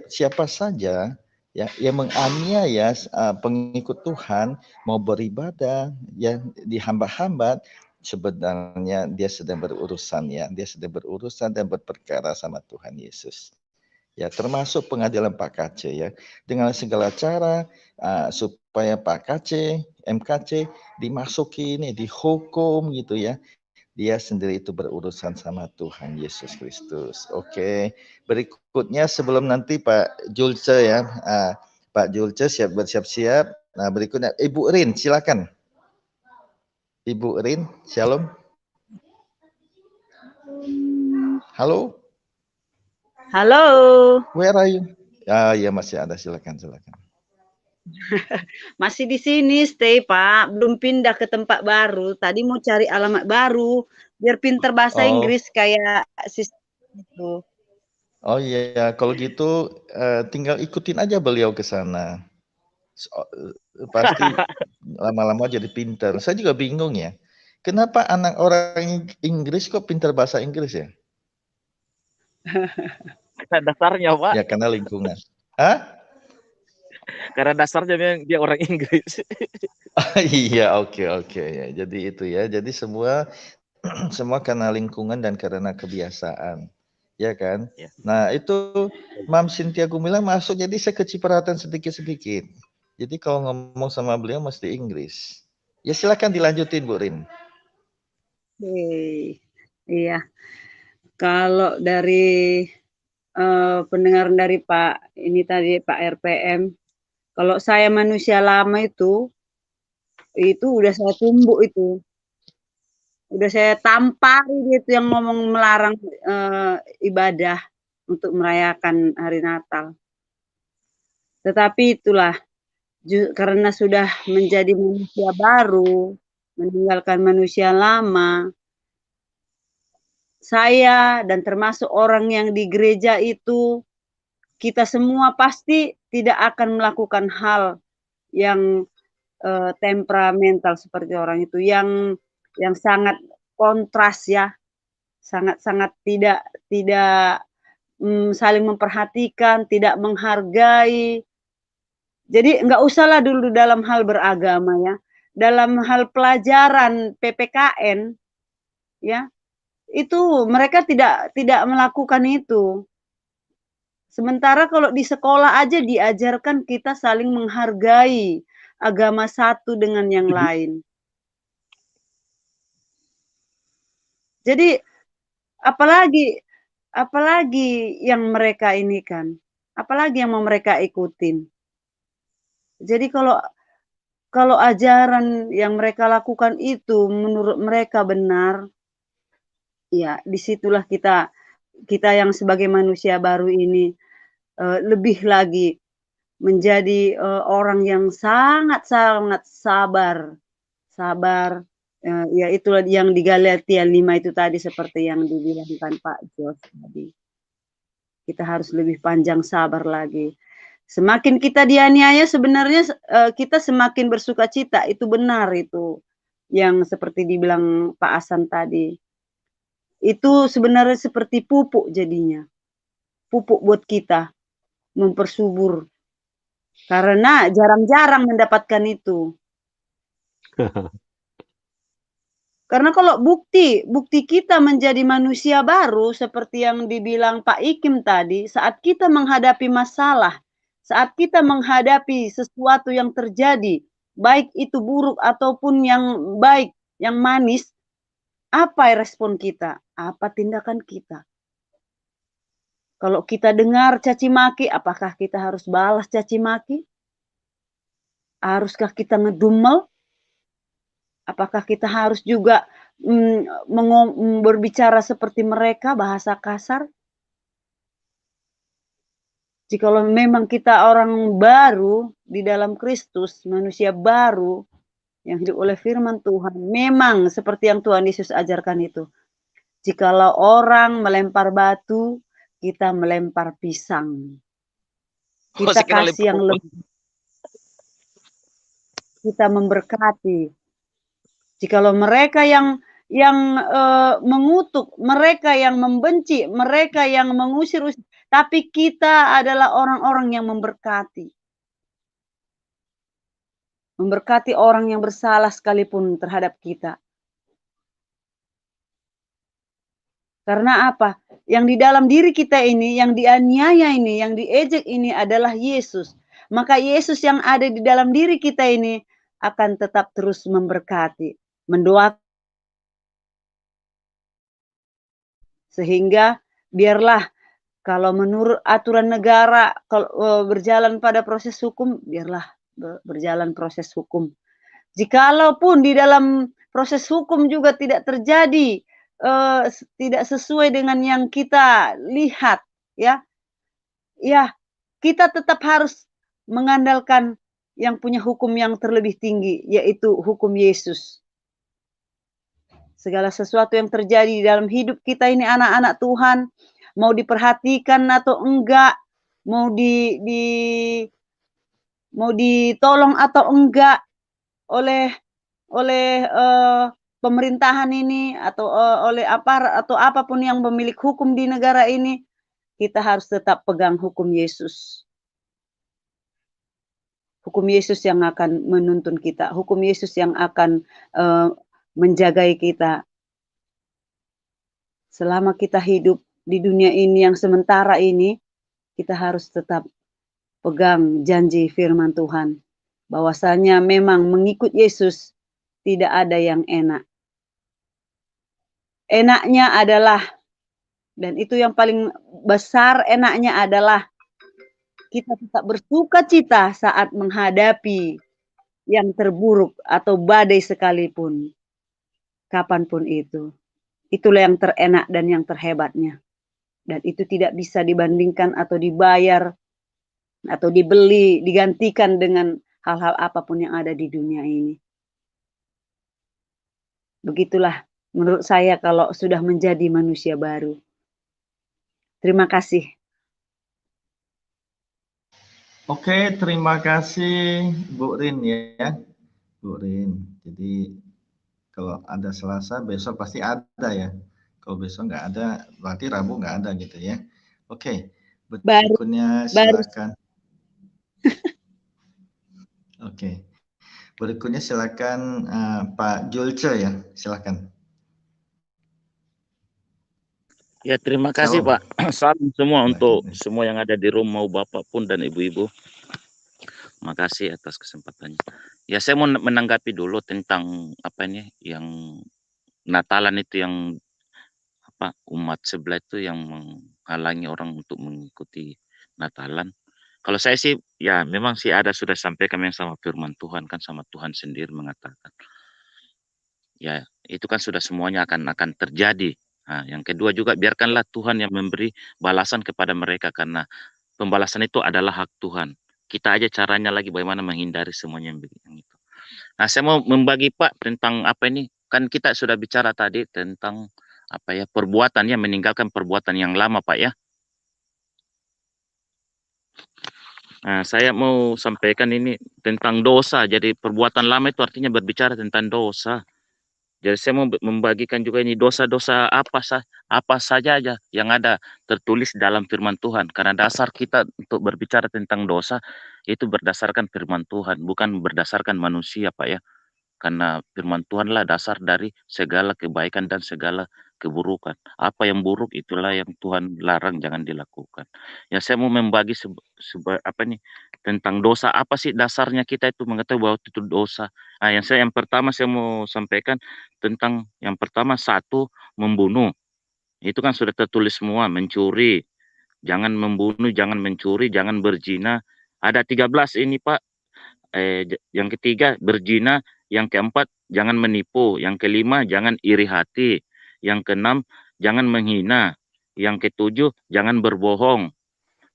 siapa saja ya yang menganiaya pengikut Tuhan mau beribadah yang dihambat-hambat, sebenarnya dia sedang berurusan dan berperkara sama Tuhan Yesus. Ya, termasuk pengadilan Pak KC ya, dengan segala cara supaya Pak KC, MKC dimasuki ini, dihukum gitu ya. Dia sendiri itu berurusan sama Tuhan Yesus Kristus. Oke, berikutnya sebelum nanti Pak Julce ya, Pak Julce bersiap-siap. Nah, berikutnya Ibu Rin, silakan. Ibu Rin, shalom. Halo. Halo. Where are you? Ya masih ada, silakan. Masih di sini stay Pak, belum pindah ke tempat baru. Tadi mau cari alamat baru biar pinter bahasa Inggris kayak sistem itu. Oh iya, kalau gitu tinggal ikutin aja beliau ke sana. Pasti lama-lama jadi pinter. Saya juga bingung ya. Kenapa anak orang Inggris kok pintar bahasa Inggris ya? Karena dasarnya, Pak. Ya karena lingkungan. Hah? Karena dasarnya memang dia orang Inggris. Iya, oke ya. Jadi itu ya. Jadi semua karena lingkungan dan karena kebiasaan. Ya kan? Ya. Nah, itu Mam Cynthia Gumilang masuk, jadi saya kecipratan sedikit-sedikit. Jadi kalau ngomong sama beliau mesti Inggris. Ya silakan dilanjutin Bu Rin. Iya. Kalau dari pendengar dari Pak ini tadi Pak RPM, kalau saya manusia lama itu udah saya tumbuk itu. Udah saya tampari gitu yang ngomong melarang ibadah untuk merayakan hari Natal. Tetapi itulah karena sudah menjadi manusia baru, meninggalkan manusia lama, saya dan termasuk orang yang di gereja itu, kita semua pasti tidak akan melakukan hal yang temperamental seperti orang itu, yang sangat kontras ya, sangat tidak saling memperhatikan, tidak menghargai. Jadi enggak usahlah dulu dalam hal beragama ya, dalam hal pelajaran PPKN ya, itu mereka tidak melakukan itu. Sementara kalau di sekolah aja diajarkan kita saling menghargai agama satu dengan yang lain. Jadi apalagi yang mereka ini kan, apalagi yang mau mereka ikutin. Jadi kalau ajaran yang mereka lakukan itu menurut mereka benar, ya disitulah kita yang sebagai manusia baru ini lebih lagi menjadi orang yang sangat sabar, ya itulah yang di Galatia 5 itu tadi seperti yang dibilangkan Pak Jos tadi. Kita harus lebih panjang sabar lagi. Semakin kita dianiaya sebenarnya kita semakin bersukacita, itu benar itu yang seperti dibilang Pak Hasan tadi. Itu sebenarnya seperti pupuk jadinya. Pupuk buat kita mempersubur. Karena jarang-jarang mendapatkan itu. Karena kalau bukti kita menjadi manusia baru seperti yang dibilang Pak Ikim tadi, saat kita menghadapi masalah, saat kita menghadapi sesuatu yang terjadi, baik itu buruk ataupun yang baik, yang manis, apa respon kita? Apa tindakan kita? Kalau kita dengar caci maki, apakah kita harus balas caci maki? Haruskah kita ngedumel? Apakah kita harus juga berbicara seperti mereka, bahasa kasar? Jikalau memang kita orang baru di dalam Kristus, manusia baru yang hidup oleh firman Tuhan, memang seperti yang Tuhan Yesus ajarkan itu. Jikalau orang melempar batu, kita melempar pisang. Kita kasih yang lebih. Kita memberkati. Jikalau mereka yang mengutuk, mereka yang membenci, mereka yang mengusir, tapi kita adalah orang-orang yang memberkati. Memberkati orang yang bersalah sekalipun terhadap kita. Karena apa? Yang di dalam diri kita ini, yang dianiaya ini, yang diejek ini adalah Yesus. Maka Yesus yang ada di dalam diri kita ini akan tetap terus memberkati, mendoakan. Sehingga biarlah kalau menurut aturan negara, kalau berjalan pada proses hukum, biarlah berjalan proses hukum. Jikalaupun di dalam proses hukum juga tidak terjadi, tidak sesuai dengan yang kita lihat, ya kita tetap harus mengandalkan yang punya hukum yang terlebih tinggi, yaitu hukum Yesus. Segala sesuatu yang terjadi di dalam hidup kita ini anak-anak Tuhan, mau diperhatikan atau enggak, mau ditolong atau enggak oleh pemerintahan ini atau oleh aparat atau apapun yang memiliki hukum di negara ini, kita harus tetap pegang hukum Yesus. Hukum Yesus yang akan menuntun kita, hukum Yesus yang akan menjagai kita. Selama kita hidup di dunia ini yang sementara ini, kita harus tetap pegang janji firman Tuhan. Bahwasanya memang mengikut Yesus tidak ada yang enak. Enaknya adalah, dan itu yang paling besar enaknya adalah, kita tetap bersuka cita saat menghadapi yang terburuk atau badai sekalipun. Kapanpun itu. Itulah yang terenak dan yang terhebatnya. Dan itu tidak bisa dibandingkan atau dibayar atau dibeli, digantikan dengan hal-hal apapun yang ada di dunia ini. Begitulah menurut saya kalau sudah menjadi manusia baru. Terima kasih. Oke, terima kasih Bu Rin ya. Bu Rin. Jadi kalau ada Selasa, besok pasti ada ya. Kalau besok nggak ada, berarti Rabu nggak ada gitu ya. Oke, berikutnya silakan. Oke, berikutnya silakan Pak Julce ya, silakan. Ya, terima kasih Pak. Salam semua untuk semua yang ada di rumah, Bapak pun dan Ibu-ibu. Makasih atas kesempatannya. Ya, saya mau menanggapi dulu tentang apa ini yang Natalan itu, yang apa umat sebelah itu yang menghalangi orang untuk mengikuti Natalan. Kalau saya sih ya memang sih ada sudah sampaikan yang sama firman Tuhan kan, sama Tuhan sendiri mengatakan. Ya, itu kan sudah semuanya akan terjadi. Nah, yang kedua juga biarkanlah Tuhan yang memberi balasan kepada mereka, karena pembalasan itu adalah hak Tuhan. Kita aja caranya lagi bagaimana menghindari semuanya yang itu. Nah, saya mau membagi Pak tentang apa ini, kan kita sudah bicara tadi tentang apa ya, perbuatannya, meninggalkan perbuatan yang lama Pak ya. Nah, saya mau sampaikan ini tentang dosa. Jadi perbuatan lama itu artinya berbicara tentang dosa. Jadi saya mau membagikan juga ini dosa-dosa apa saja aja yang ada tertulis dalam firman Tuhan. Karena dasar kita untuk berbicara tentang dosa itu berdasarkan firman Tuhan, bukan berdasarkan manusia Pak ya. Karena firman Tuhanlah dasar dari segala kebaikan dan segala keburukan. Apa yang buruk itulah yang Tuhan larang jangan dilakukan. Ya, saya mau membagi tentang dosa. Apa sih dasarnya kita itu mengetahui bahwa itu dosa. Nah, yang pertama saya mau sampaikan tentang yang pertama, satu, membunuh. Itu kan sudah tertulis semua, mencuri, jangan membunuh, jangan mencuri, jangan berzina. Ada 13 ini Pak. Yang ketiga berzina, yang keempat jangan menipu, yang kelima jangan iri hati, yang keenam jangan menghina, yang ketujuh jangan berbohong,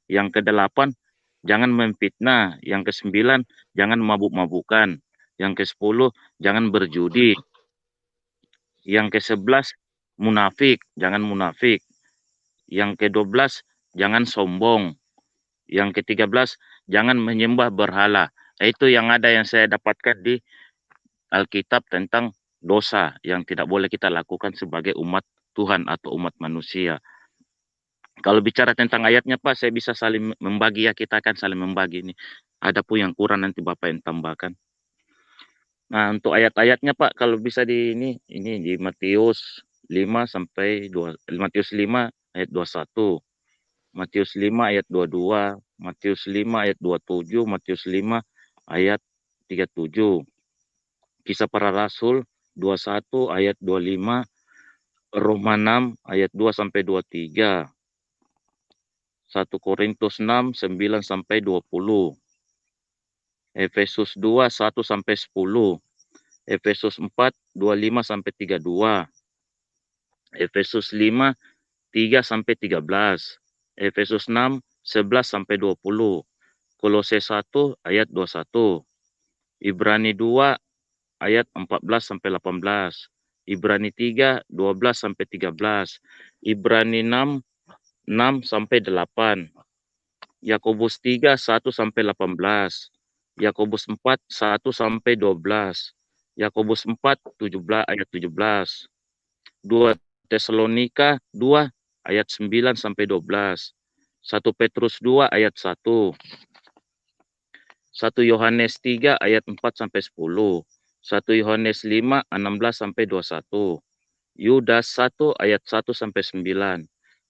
Yang ke-8, jangan memfitnah. Yang ke-9, jangan mabuk-mabukan. Yang ke-10, jangan berjudi. Yang ke-11, munafik, jangan munafik. Yang ke-12, jangan sombong. Yang ke-13, jangan menyembah berhala. Itu yang ada yang saya dapatkan di Alkitab tentang dosa yang tidak boleh kita lakukan sebagai umat Tuhan atau umat manusia. Kalau bicara tentang ayatnya Pak, saya bisa saling membagi ya, kita akan saling membagi ini. Ada pun yang kurang nanti Bapak yang tambahkan. Nah, untuk ayat-ayatnya Pak, kalau bisa di ini di Matius 5 sampai 2, Matius 5 ayat 21, Matius 5 ayat 22, Matius 5 ayat 27, Matius 5 ayat 37. Kisah Para Rasul 21 ayat 25, Roma 6 ayat 2 sampai 23. 1 Korintus 6 9 sampai 20. Efesus 2 1 sampai 10. Efesus 4 25 sampai 32. Efesus 5 3 sampai 13. Efesus 6 11 sampai 20. Kolose 1 ayat 21. Ibrani 2 ayat 14 sampai 18. Ibrani 3 12 sampai 13. Ibrani 6 6 sampai 8. Yakobus 3 1 sampai 18. Yakobus 4 1 sampai 12. Yakobus 4 17 ayat 17. 2 Tesalonika 2 ayat 9 sampai 12. 1 Petrus 2 ayat 1. 1 Yohanes 3 ayat 4 sampai 10. 1 Yohanes 5 16 sampai 21. Yudas 1 ayat 1 sampai 9.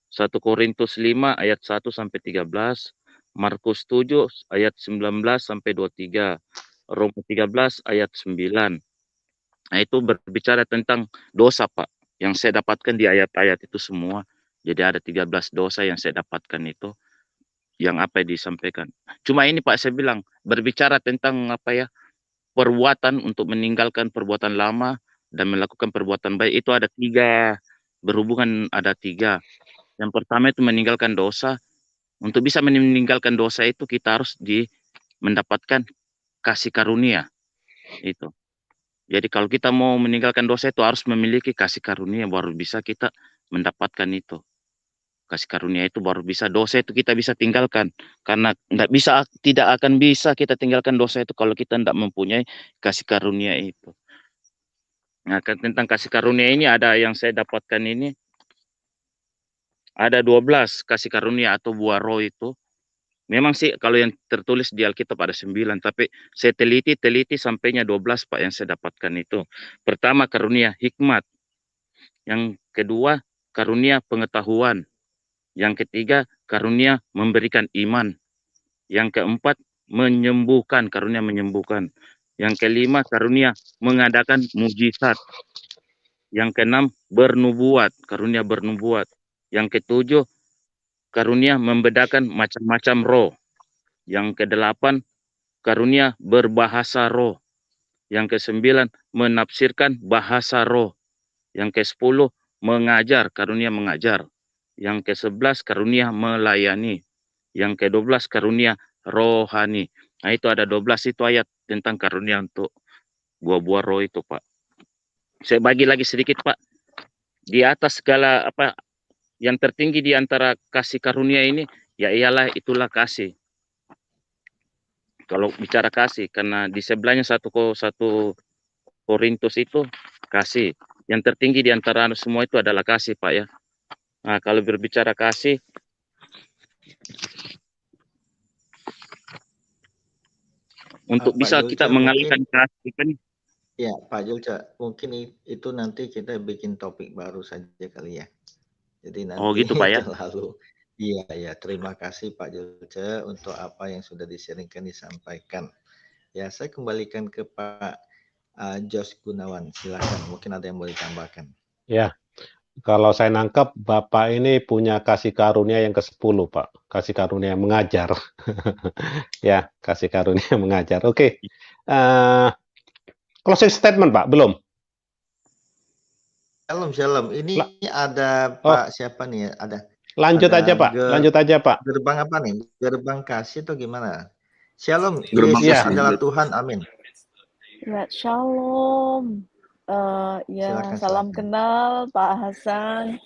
1 Korintus 5 ayat 1 sampai 13. Markus 7 ayat 19 sampai 23. Roma 13 ayat 9. Nah, itu berbicara tentang dosa, Pak. Yang saya dapatkan di ayat-ayat itu semua. Jadi ada 13 dosa yang saya dapatkan itu. Yang apa yang disampaikan. Cuma ini Pak, saya bilang, berbicara tentang apa ya, perbuatan untuk meninggalkan perbuatan lama dan melakukan perbuatan baik, itu ada 3. Berhubungan ada 3. Yang pertama itu meninggalkan dosa. Untuk bisa meninggalkan dosa itu kita harus mendapatkan kasih karunia. Itu. Jadi kalau kita mau meninggalkan dosa itu harus memiliki kasih karunia, baru bisa kita mendapatkan itu. Kasih karunia itu baru bisa, dosa itu kita bisa tinggalkan. Karena tidak akan bisa kita tinggalkan dosa itu kalau kita tidak mempunyai kasih karunia itu. Nah, tentang kasih karunia ini ada yang saya dapatkan ini. Ada 12 kasih karunia atau buah roh itu. Memang sih kalau yang tertulis di Alkitab ada 9, tapi saya teliti sampainya 12 Pak yang saya dapatkan itu. Pertama karunia hikmat. Yang kedua karunia pengetahuan. Yang ketiga karunia memberikan iman. Yang keempat menyembuhkan, karunia menyembuhkan. Yang kelima karunia mengadakan mujizat. Yang keenam bernubuat, karunia bernubuat. Yang ketujuh karunia membedakan macam-macam roh. Yang kedelapan karunia berbahasa roh. Yang kesembilan menafsirkan bahasa roh. Yang ke-10 mengajar, karunia mengajar. Yang ke-11 karunia melayani. Yang ke-12 karunia rohani. Nah, itu ada 12 itu ayat tentang karunia untuk buah-buah roh itu, Pak. Saya bagi lagi sedikit, Pak. Di atas segala apa yang tertinggi di antara kasih karunia ini, ya ialah itulah kasih. Kalau bicara kasih, karena di sebelahnya 1 Korintus itu kasih. Yang tertinggi di antara semua itu adalah kasih, Pak ya. Nah, kalau berbicara kasih, untuk bisa kita mengalihkan kasih kan. Ya, Pak Julca, mungkin itu nanti kita bikin topik baru saja kali ya. Jadi nanti gitu, Pak ya. Lalu iya, terima kasih Pak Julca untuk apa yang sudah disampaikan. Ya, saya kembalikan ke Pak Jos Gunawan. Silakan, mungkin ada yang boleh tambahkan. Ya, kalau saya nangkap Bapak ini punya kasih karunia yang ke-10, Pak. Kasih karunia mengajar. Ya, kasih karunia mengajar. Oke. Closing statement, Pak, belum? Shalom. Ini ada Pak siapa nih? Ada Lanjut Ada aja Pak, lanjut aja Pak. gerbang apa nih? Gerbang kasih atau gimana? Shalom, Gerbang Yesus kasih. adalah Tuhan, amin. Ya, shalom. Ya, Silakan, salam silakan. kenal Pak Hasan.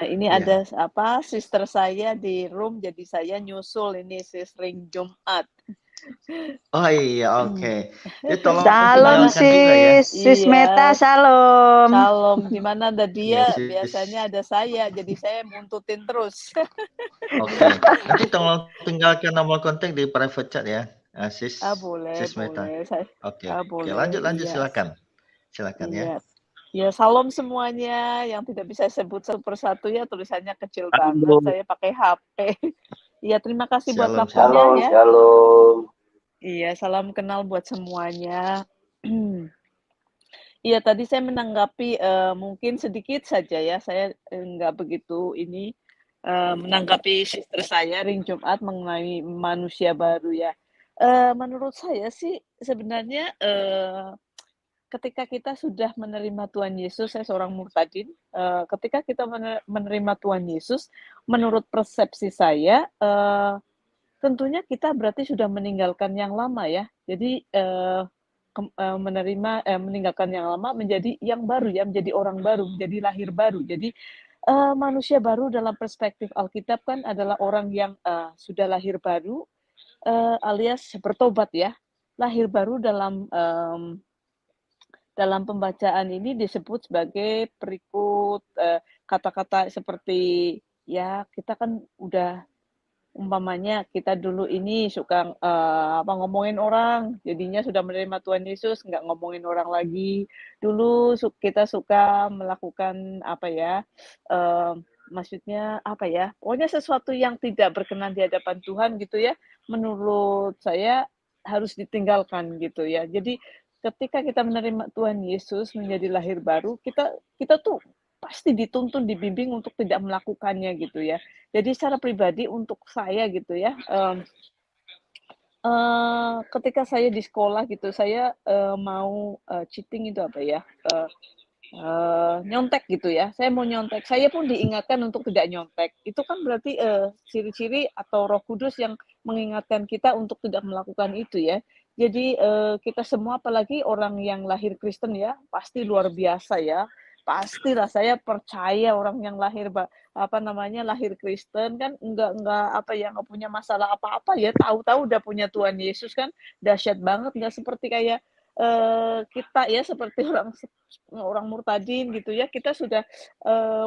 Ini Iya. ada apa? Sister saya di room, jadi saya nyusul ini sering Jumat. Oh iya, oke. Jadi tolong Salam tinggalkan juga ya. sis Iya. Meta, salam. Shalom. Di mana ada dia, Sis. biasanya ada saya. Jadi saya buntutin terus. Oke. Nanti tolong tinggalkan nomor kontak di private chat ya, sis. Boleh, Sis Meta. boleh. Oke. Boleh. Lanjut, Iya. silakan. Silakan ya. Iya. Ya, salam semuanya. Yang tidak bisa sebut satu persatu ya, tulisannya kecil banget. Halo. Saya pakai HP. Iya, terima kasih buat Shalom, waktunya Shalom, ya. shalom. Iya, salam kenal buat semuanya. Iya, tadi saya menanggapi mungkin sedikit saja ya. Saya nggak begitu ini menanggapi sister saya Ring Jumat mengenai manusia baru ya. Menurut saya sih sebenarnya ketika kita sudah menerima Tuhan Yesus, saya seorang murtadin, ketika kita menerima Tuhan Yesus, menurut persepsi saya, tentunya kita berarti sudah meninggalkan yang lama ya. Jadi meninggalkan yang lama menjadi yang baru ya, menjadi orang baru, menjadi lahir baru. Jadi manusia baru dalam perspektif Alkitab kan adalah orang yang sudah lahir baru, alias bertobat ya. Lahir baru dalam pembacaan ini disebut sebagai berikut kata-kata seperti ya kita kan udah umpamanya kita dulu ini suka ngomongin orang, jadinya sudah menerima Tuhan Yesus nggak ngomongin orang lagi. Dulu kita suka melakukan apa ya, maksudnya apa ya, pokoknya sesuatu yang tidak berkenan di hadapan Tuhan gitu ya, menurut saya harus ditinggalkan gitu ya. Jadi ketika kita menerima Tuhan Yesus menjadi lahir baru, kita tuh pasti dituntun, dibimbing untuk tidak melakukannya gitu ya. Jadi secara pribadi untuk saya gitu ya, ketika saya di sekolah gitu, saya mau cheating itu apa ya, nyontek gitu ya. Saya mau nyontek, saya pun diingatkan untuk tidak nyontek. Itu kan berarti ciri-ciri atau Roh Kudus yang mengingatkan kita untuk tidak melakukan itu ya. Jadi kita semua apalagi orang yang lahir Kristen ya, pasti luar biasa ya. Pastilah saya percaya orang yang lahir lahir Kristen kan nggak punya masalah apa-apa ya, tahu-tahu udah punya Tuhan Yesus kan dahsyat banget, nggak seperti kayak kita ya, seperti orang murtadin gitu ya, kita sudah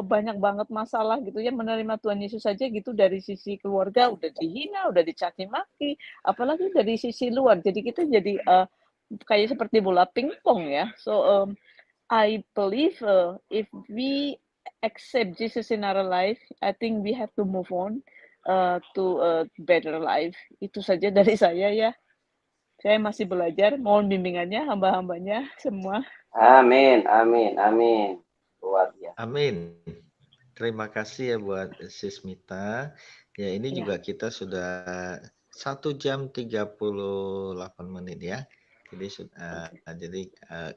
banyak banget masalah gitu ya, menerima Tuhan Yesus saja gitu dari sisi keluarga udah dihina, udah dicaci maki, apalagi dari sisi luar. Jadi kita jadi kayak seperti bola pingpong ya. So I believe if we accept Jesus in our life, I think we have to move on to a better life. Itu saja dari saya ya. Saya masih belajar, mohon bimbingannya hamba-hambanya semua. Amin, amin, amin. Luar biasa. Amin. Terima kasih ya buat Sis Mita. Ya, ini juga kita sudah 1 jam 38 menit ya. Jadi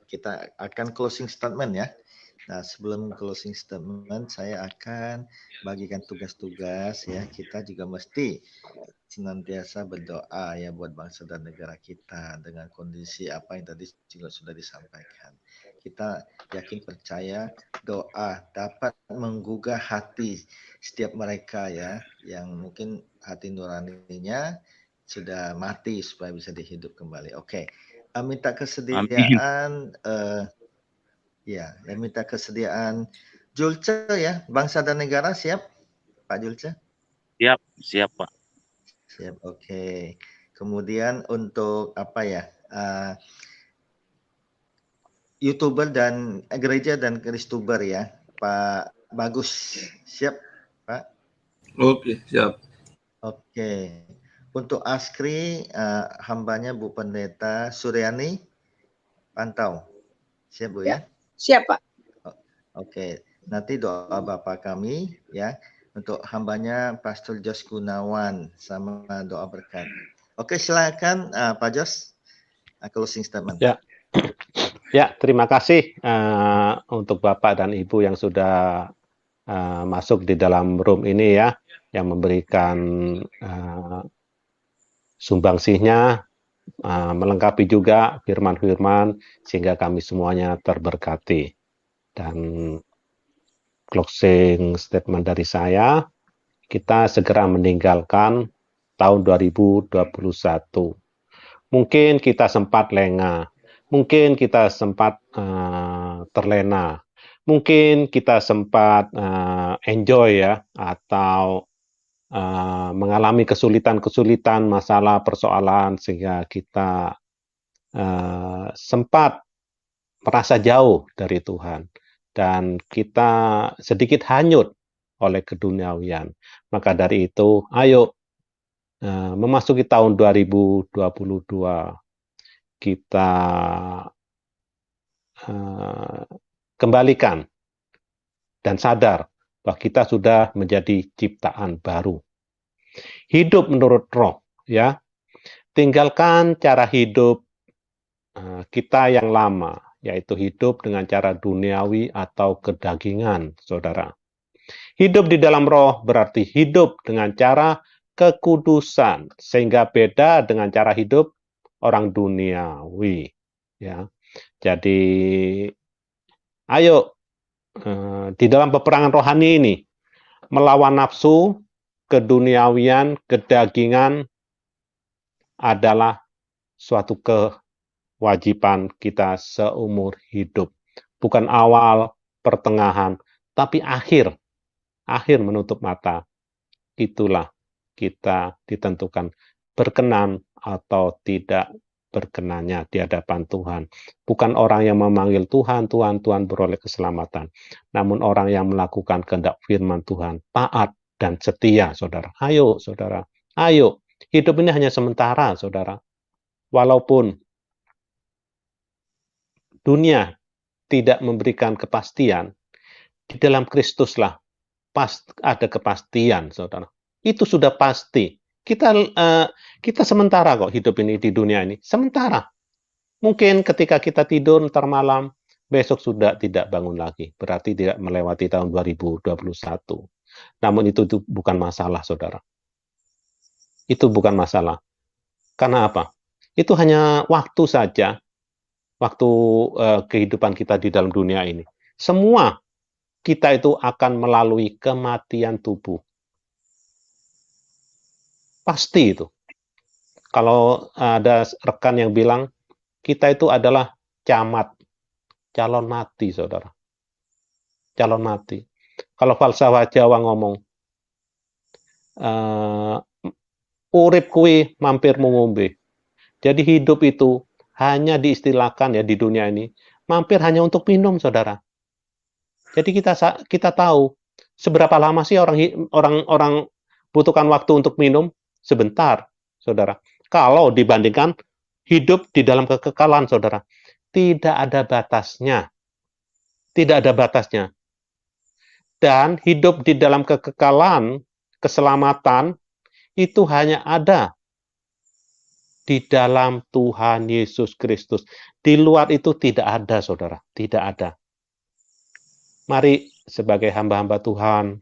kita akan closing statement ya. Nah, sebelum closing statement, saya akan bagikan tugas-tugas ya. Kita juga mesti senantiasa berdoa ya buat bangsa dan negara kita dengan kondisi apa yang tadi juga sudah disampaikan. Kita yakin percaya doa dapat menggugah hati setiap mereka ya, yang mungkin hati nuraninya sudah mati supaya bisa dihidup kembali. Oke. Minta kesediaan minta kesediaan Julce ya, bangsa dan negara siap Pak Julce? Siap Pak. Siap, oke. Kemudian untuk apa ya, YouTuber dan gereja dan Kristuber ya, Pak Bagus, siap Pak? Oke, siap. Oke. Untuk Askri, hambanya Bu Pendeta Suryani, pantau. Siap Bu ya? Siap Pak. Oke. Nanti doa Bapak kami ya, untuk hambanya Pastor Jos Gunawan sama doa berkat. Oke, silakan Pak Jos, closing statement. Ya, terima kasih untuk Bapak dan Ibu yang sudah masuk di dalam room ini ya, yang memberikan sumbangsihnya, melengkapi juga firman-firman sehingga kami semuanya terberkati. Dan closing statement dari saya, kita segera meninggalkan tahun 2021. Mungkin kita sempat lengah, mungkin kita sempat terlena, mungkin kita sempat enjoy ya, atau mengalami kesulitan-kesulitan, masalah, persoalan, sehingga kita sempat merasa jauh dari Tuhan. Dan kita sedikit hanyut oleh keduniawian. Maka dari itu, ayo memasuki tahun 2022, kita kembalikan dan sadar bahwa kita sudah menjadi ciptaan baru. Hidup menurut roh, ya. Tinggalkan cara hidup kita yang lama, yaitu hidup dengan cara duniawi atau kedagingan, saudara. Hidup di dalam roh berarti hidup dengan cara kekudusan, sehingga beda dengan cara hidup orang duniawi. Ya, jadi ayo di dalam peperangan rohani ini melawan nafsu, keduniawian, kedagingan adalah suatu kewajiban kita seumur hidup. Bukan awal, pertengahan, tapi akhir menutup mata. Itulah kita ditentukan berkenan atau tidak berkenannya di hadapan Tuhan. Bukan orang yang memanggil Tuhan, Tuhan, Tuhan beroleh keselamatan. Namun orang yang melakukan kehendak firman Tuhan, taat dan setia, saudara. Ayo, saudara. Ayo. Hidup ini hanya sementara, saudara. Walaupun dunia tidak memberikan kepastian, di dalam Kristuslah ada kepastian, saudara. Itu sudah pasti. Kita sementara kok hidup ini di dunia ini. Sementara. Mungkin ketika kita tidur ntar malam, besok sudah tidak bangun lagi. Berarti tidak melewati tahun 2021. Namun itu bukan masalah, saudara. Itu bukan masalah. Karena apa? Itu hanya waktu saja. Waktu kehidupan kita di dalam dunia ini. Semua kita itu akan melalui kematian tubuh. Pasti itu. Kalau ada rekan yang bilang, kita itu adalah camat, calon mati, saudara. Calon mati. Kalau falsafah Jawa ngomong, urip kui mampir mengombe. Jadi hidup itu hanya diistilahkan ya di dunia ini, mampir hanya untuk minum, saudara. Jadi kita tahu seberapa lama sih orang butuhkan waktu untuk minum? Sebentar, saudara. Kalau dibandingkan hidup di dalam kekekalan, saudara, tidak ada batasnya. Tidak ada batasnya. Dan hidup di dalam kekekalan, keselamatan, itu hanya ada di dalam Tuhan Yesus Kristus. Di luar itu tidak ada, saudara. Tidak ada. Mari sebagai hamba-hamba Tuhan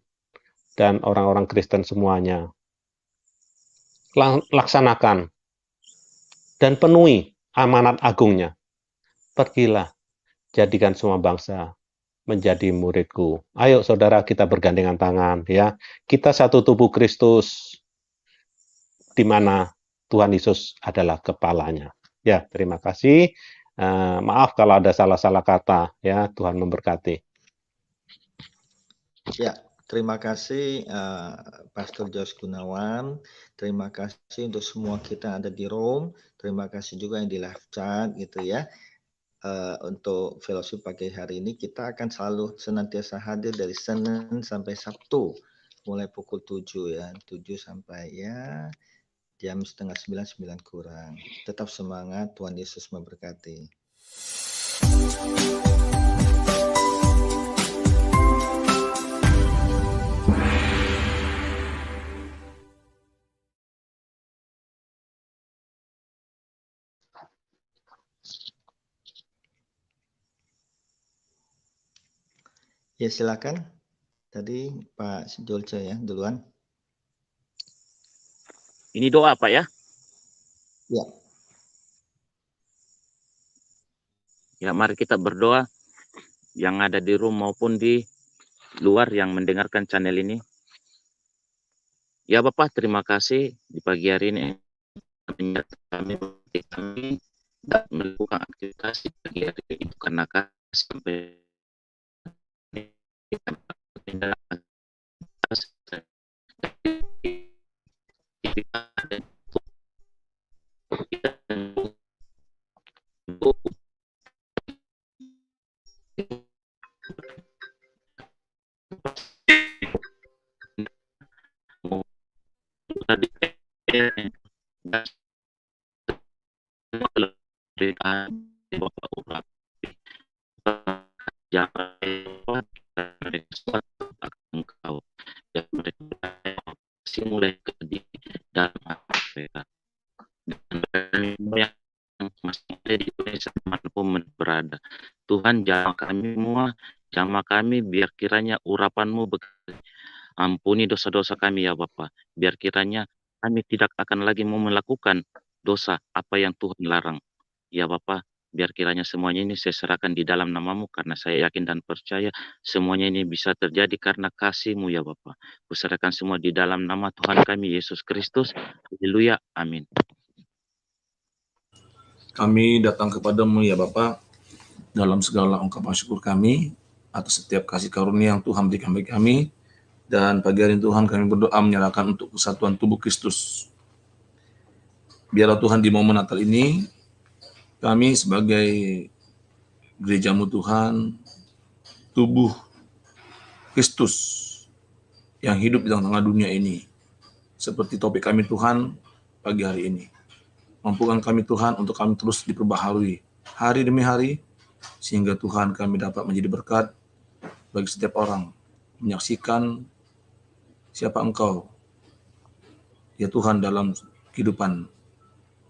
dan orang-orang Kristen semuanya, laksanakan dan penuhi amanat agungnya. Pergilah, jadikan semua bangsa menjadi muridku. Ayo saudara, kita bergandengan tangan ya. Kita satu tubuh Kristus di mana Tuhan Yesus adalah kepalanya. Ya, terima kasih. Maaf kalau ada salah-salah kata ya. Tuhan memberkati. Ya, terima kasih Pastor Jos Gunawan. Terima kasih untuk semua kita ada di room. Terima kasih juga yang di live chat gitu ya. Untuk fellowship pagi hari ini kita akan selalu senantiasa hadir dari Senin sampai Sabtu mulai pukul 7 ya, 7 sampai ya jam setengah 9, 9 kurang. Tetap semangat, Tuhan Yesus memberkati. Ya, silakan. Tadi Pak Jolce ya duluan. Ini doa Pak ya? Ya. Ya, mari kita berdoa yang ada di room maupun di luar yang mendengarkan channel ini. Ya Bapak, terima kasih di pagi hari ini kami dan melakukan aktivitas di pagi hari ini karena kasih sampai Engkau dan mereka mulai ke di dalam mereka dan yang masih ada di Indonesia dimanapun berada. Tuhan jamah kami biar kiranya urapan-Mu bekerja. Ampuni dosa-dosa kami ya Bapa. Biar kiranya kami tidak akan lagi mau melakukan dosa apa yang Tuhan larang. Ya Bapa, biar kiranya semuanya ini saya serahkan di dalam nama-Mu karena saya yakin dan percaya semuanya ini bisa terjadi karena kasih-Mu ya Bapa. Kuserahkan semua di dalam nama Tuhan kami Yesus Kristus. Haleluya. Amin. Kami datang kepadamu ya Bapa dalam segala ungkapan syukur kami atas setiap kasih karunia yang Tuhan berikan bagi kami. Dan pagi hari ini Tuhan kami berdoa menyerahkan untuk kesatuan tubuh Kristus. Biarlah Tuhan di momen Natal ini kami sebagai gereja-Mu Tuhan, tubuh Kristus yang hidup di tengah-tengah dunia ini. Seperti topik kami Tuhan pagi hari ini. Mampukan kami Tuhan untuk kami terus diperbaharui hari demi hari, sehingga Tuhan kami dapat menjadi berkat bagi setiap orang menyaksikan siapa Engkau, ya Tuhan, dalam kehidupan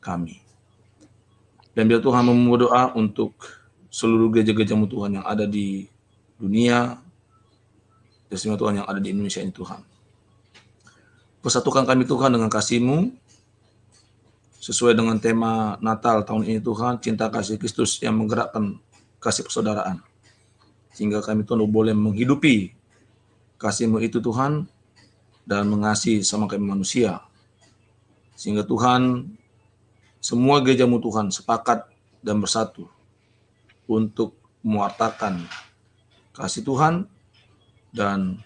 kami. Dan biar Tuhan membawa doa untuk seluruh gereja-gereja-Mu Tuhan yang ada di dunia, dan semua Tuhan yang ada di Indonesia ini Tuhan. Persatukan kami Tuhan dengan kasih-Mu, sesuai dengan tema Natal tahun ini Tuhan, cinta kasih Kristus yang menggerakkan kasih persaudaraan. Sehingga kami Tuhan boleh menghidupi kasih-Mu itu Tuhan, dan mengasihi sama kami manusia. Sehingga Tuhan, semua gereja-Mu Tuhan sepakat dan bersatu untuk mewartakan kasih Tuhan dan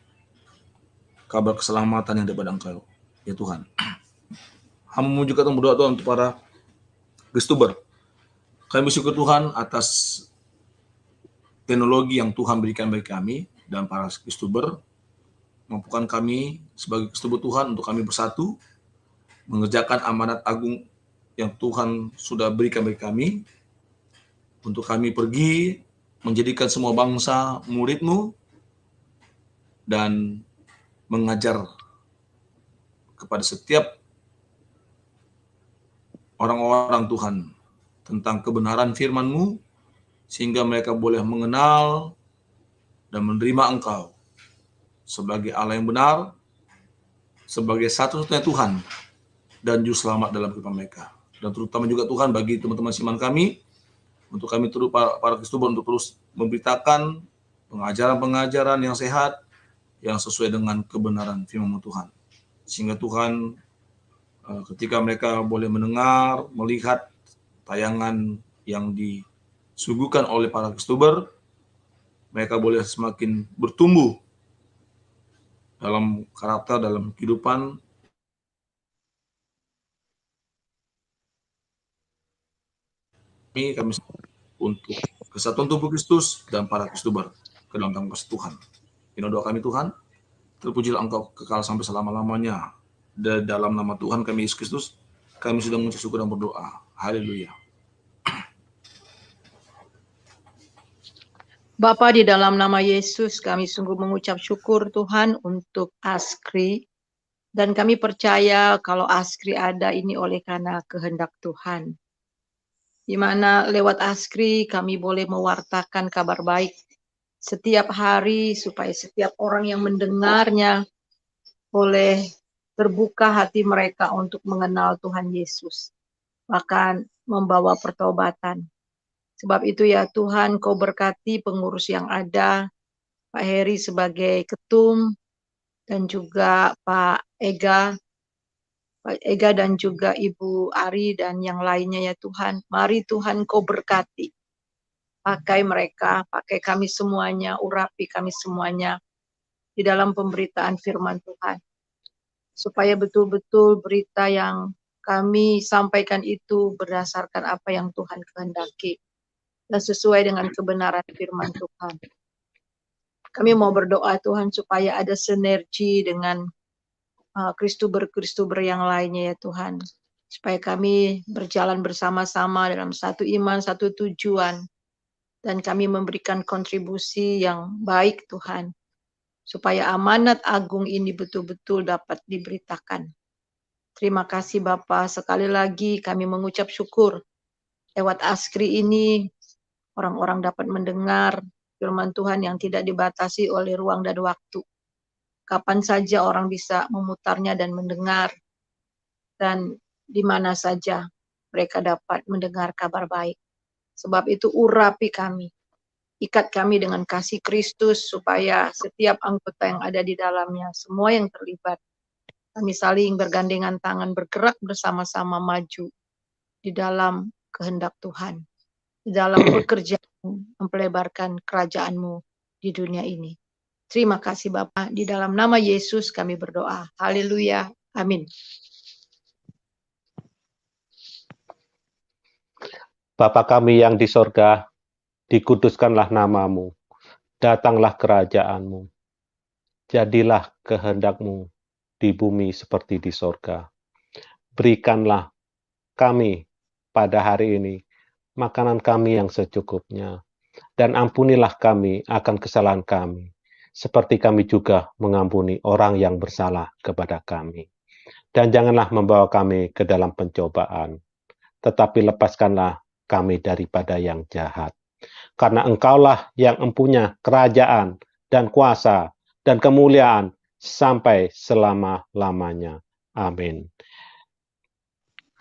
kabar keselamatan yang daripada Engkau, ya Tuhan. Hamba-Mu juga berdoa Tuhan untuk para Kristuber. Kami bersyukur Tuhan atas teknologi yang Tuhan berikan bagi kami dan para Kristuber. Mampukan kami sebagai Kristuber Tuhan untuk kami bersatu, mengerjakan amanat agung yang Tuhan sudah berikan bagi kami, untuk kami pergi menjadikan semua bangsa murid-Mu dan mengajar kepada setiap orang-orang Tuhan tentang kebenaran firman-Mu, sehingga mereka boleh mengenal dan menerima Engkau sebagai Allah yang benar, sebagai satu-satunya Tuhan, dan juru selamat dalam kehidupan mereka. Dan terutama juga Tuhan bagi teman-teman siman kami, untuk kami terus para Kristuber untuk terus memberitakan pengajaran-pengajaran yang sehat, yang sesuai dengan kebenaran firman-Mu Tuhan. Sehingga Tuhan, ketika mereka boleh mendengar, melihat tayangan yang disuguhkan oleh para Kristuber, mereka boleh semakin bertumbuh dalam karakter, dalam kehidupan, kami untuk kesatuan tubuh Kristus dan para Kristuber ke dalam tangan kasih Tuhan. Ini doa kami Tuhan, terpujilah Engkau kekal sampai selama-lamanya. Dalam nama Tuhan kami Yesus Kristus, kami sudah mengucap syukur dan berdoa. Haleluya. Bapa, di dalam nama Yesus kami sungguh mengucap syukur Tuhan untuk Askri, dan kami percaya kalau Askri ada ini oleh karena kehendak Tuhan, di mana lewat Askri kami boleh mewartakan kabar baik setiap hari supaya setiap orang yang mendengarnya boleh terbuka hati mereka untuk mengenal Tuhan Yesus, bahkan membawa pertobatan. Sebab itu ya Tuhan, Kau berkati pengurus yang ada, Pak Heri sebagai ketum, dan juga Pak Ega dan juga Ibu Ari dan yang lainnya ya Tuhan. Mari Tuhan Kau berkati. Pakai mereka, pakai kami semuanya, urapi kami semuanya di dalam pemberitaan firman Tuhan. Supaya betul-betul berita yang kami sampaikan itu berdasarkan apa yang Tuhan kehendaki dan sesuai dengan kebenaran firman Tuhan. Kami mau berdoa Tuhan supaya ada sinergi dengan Kristuber yang lainnya ya Tuhan. Supaya kami berjalan bersama-sama dalam satu iman, satu tujuan. Dan kami memberikan kontribusi yang baik Tuhan. Supaya amanat agung ini betul-betul dapat diberitakan. Terima kasih Bapa. Sekali lagi kami mengucap syukur. Lewat Askri ini, orang-orang dapat mendengar firman Tuhan yang tidak dibatasi oleh ruang dan waktu. Kapan saja orang bisa memutarnya dan mendengar. Dan di mana saja mereka dapat mendengar kabar baik. Sebab itu urapi kami. Ikat kami dengan kasih Kristus supaya setiap anggota yang ada di dalamnya, semua yang terlibat, kami saling bergandengan tangan, bergerak bersama-sama maju di dalam kehendak Tuhan. Di dalam pekerjaan mempelebarkan kerajaan-Mu di dunia ini. Terima kasih Bapa, di dalam nama Yesus kami berdoa. Haleluya. Amin. Bapa kami yang di sorga, dikuduskanlah nama-Mu, datanglah kerajaan-Mu, jadilah kehendak-Mu di bumi seperti di sorga. Berikanlah kami pada hari ini makanan kami yang secukupnya, dan ampunilah kami akan kesalahan kami, seperti kami juga mengampuni orang yang bersalah kepada kami. Dan janganlah membawa kami ke dalam pencobaan, tetapi lepaskanlah kami daripada yang jahat. Karena Engkaulah yang empunya kerajaan dan kuasa dan kemuliaan sampai selama-lamanya. Amin.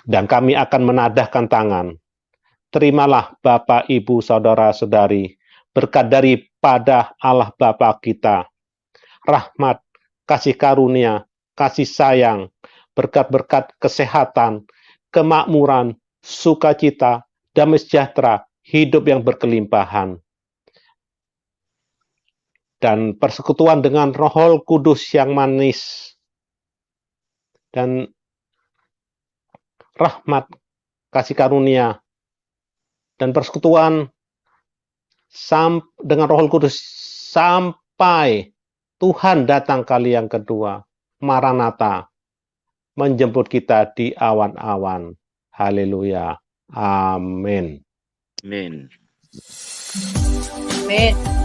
Dan kami akan menadahkan tangan. Terimalah Bapak, Ibu, Saudara-saudari, berkat daripada Allah Bapa kita, rahmat, kasih karunia, kasih sayang, berkat-berkat kesehatan, kemakmuran, sukacita, damai sejahtera, hidup yang berkelimpahan, dan persekutuan dengan Roh Kudus yang manis, dan rahmat, kasih karunia, dan persekutuan dengan Roh Kudus sampai Tuhan datang kali yang kedua, Maranatha, menjemput kita di awan-awan. Haleluya. Amin. Amin. Amin.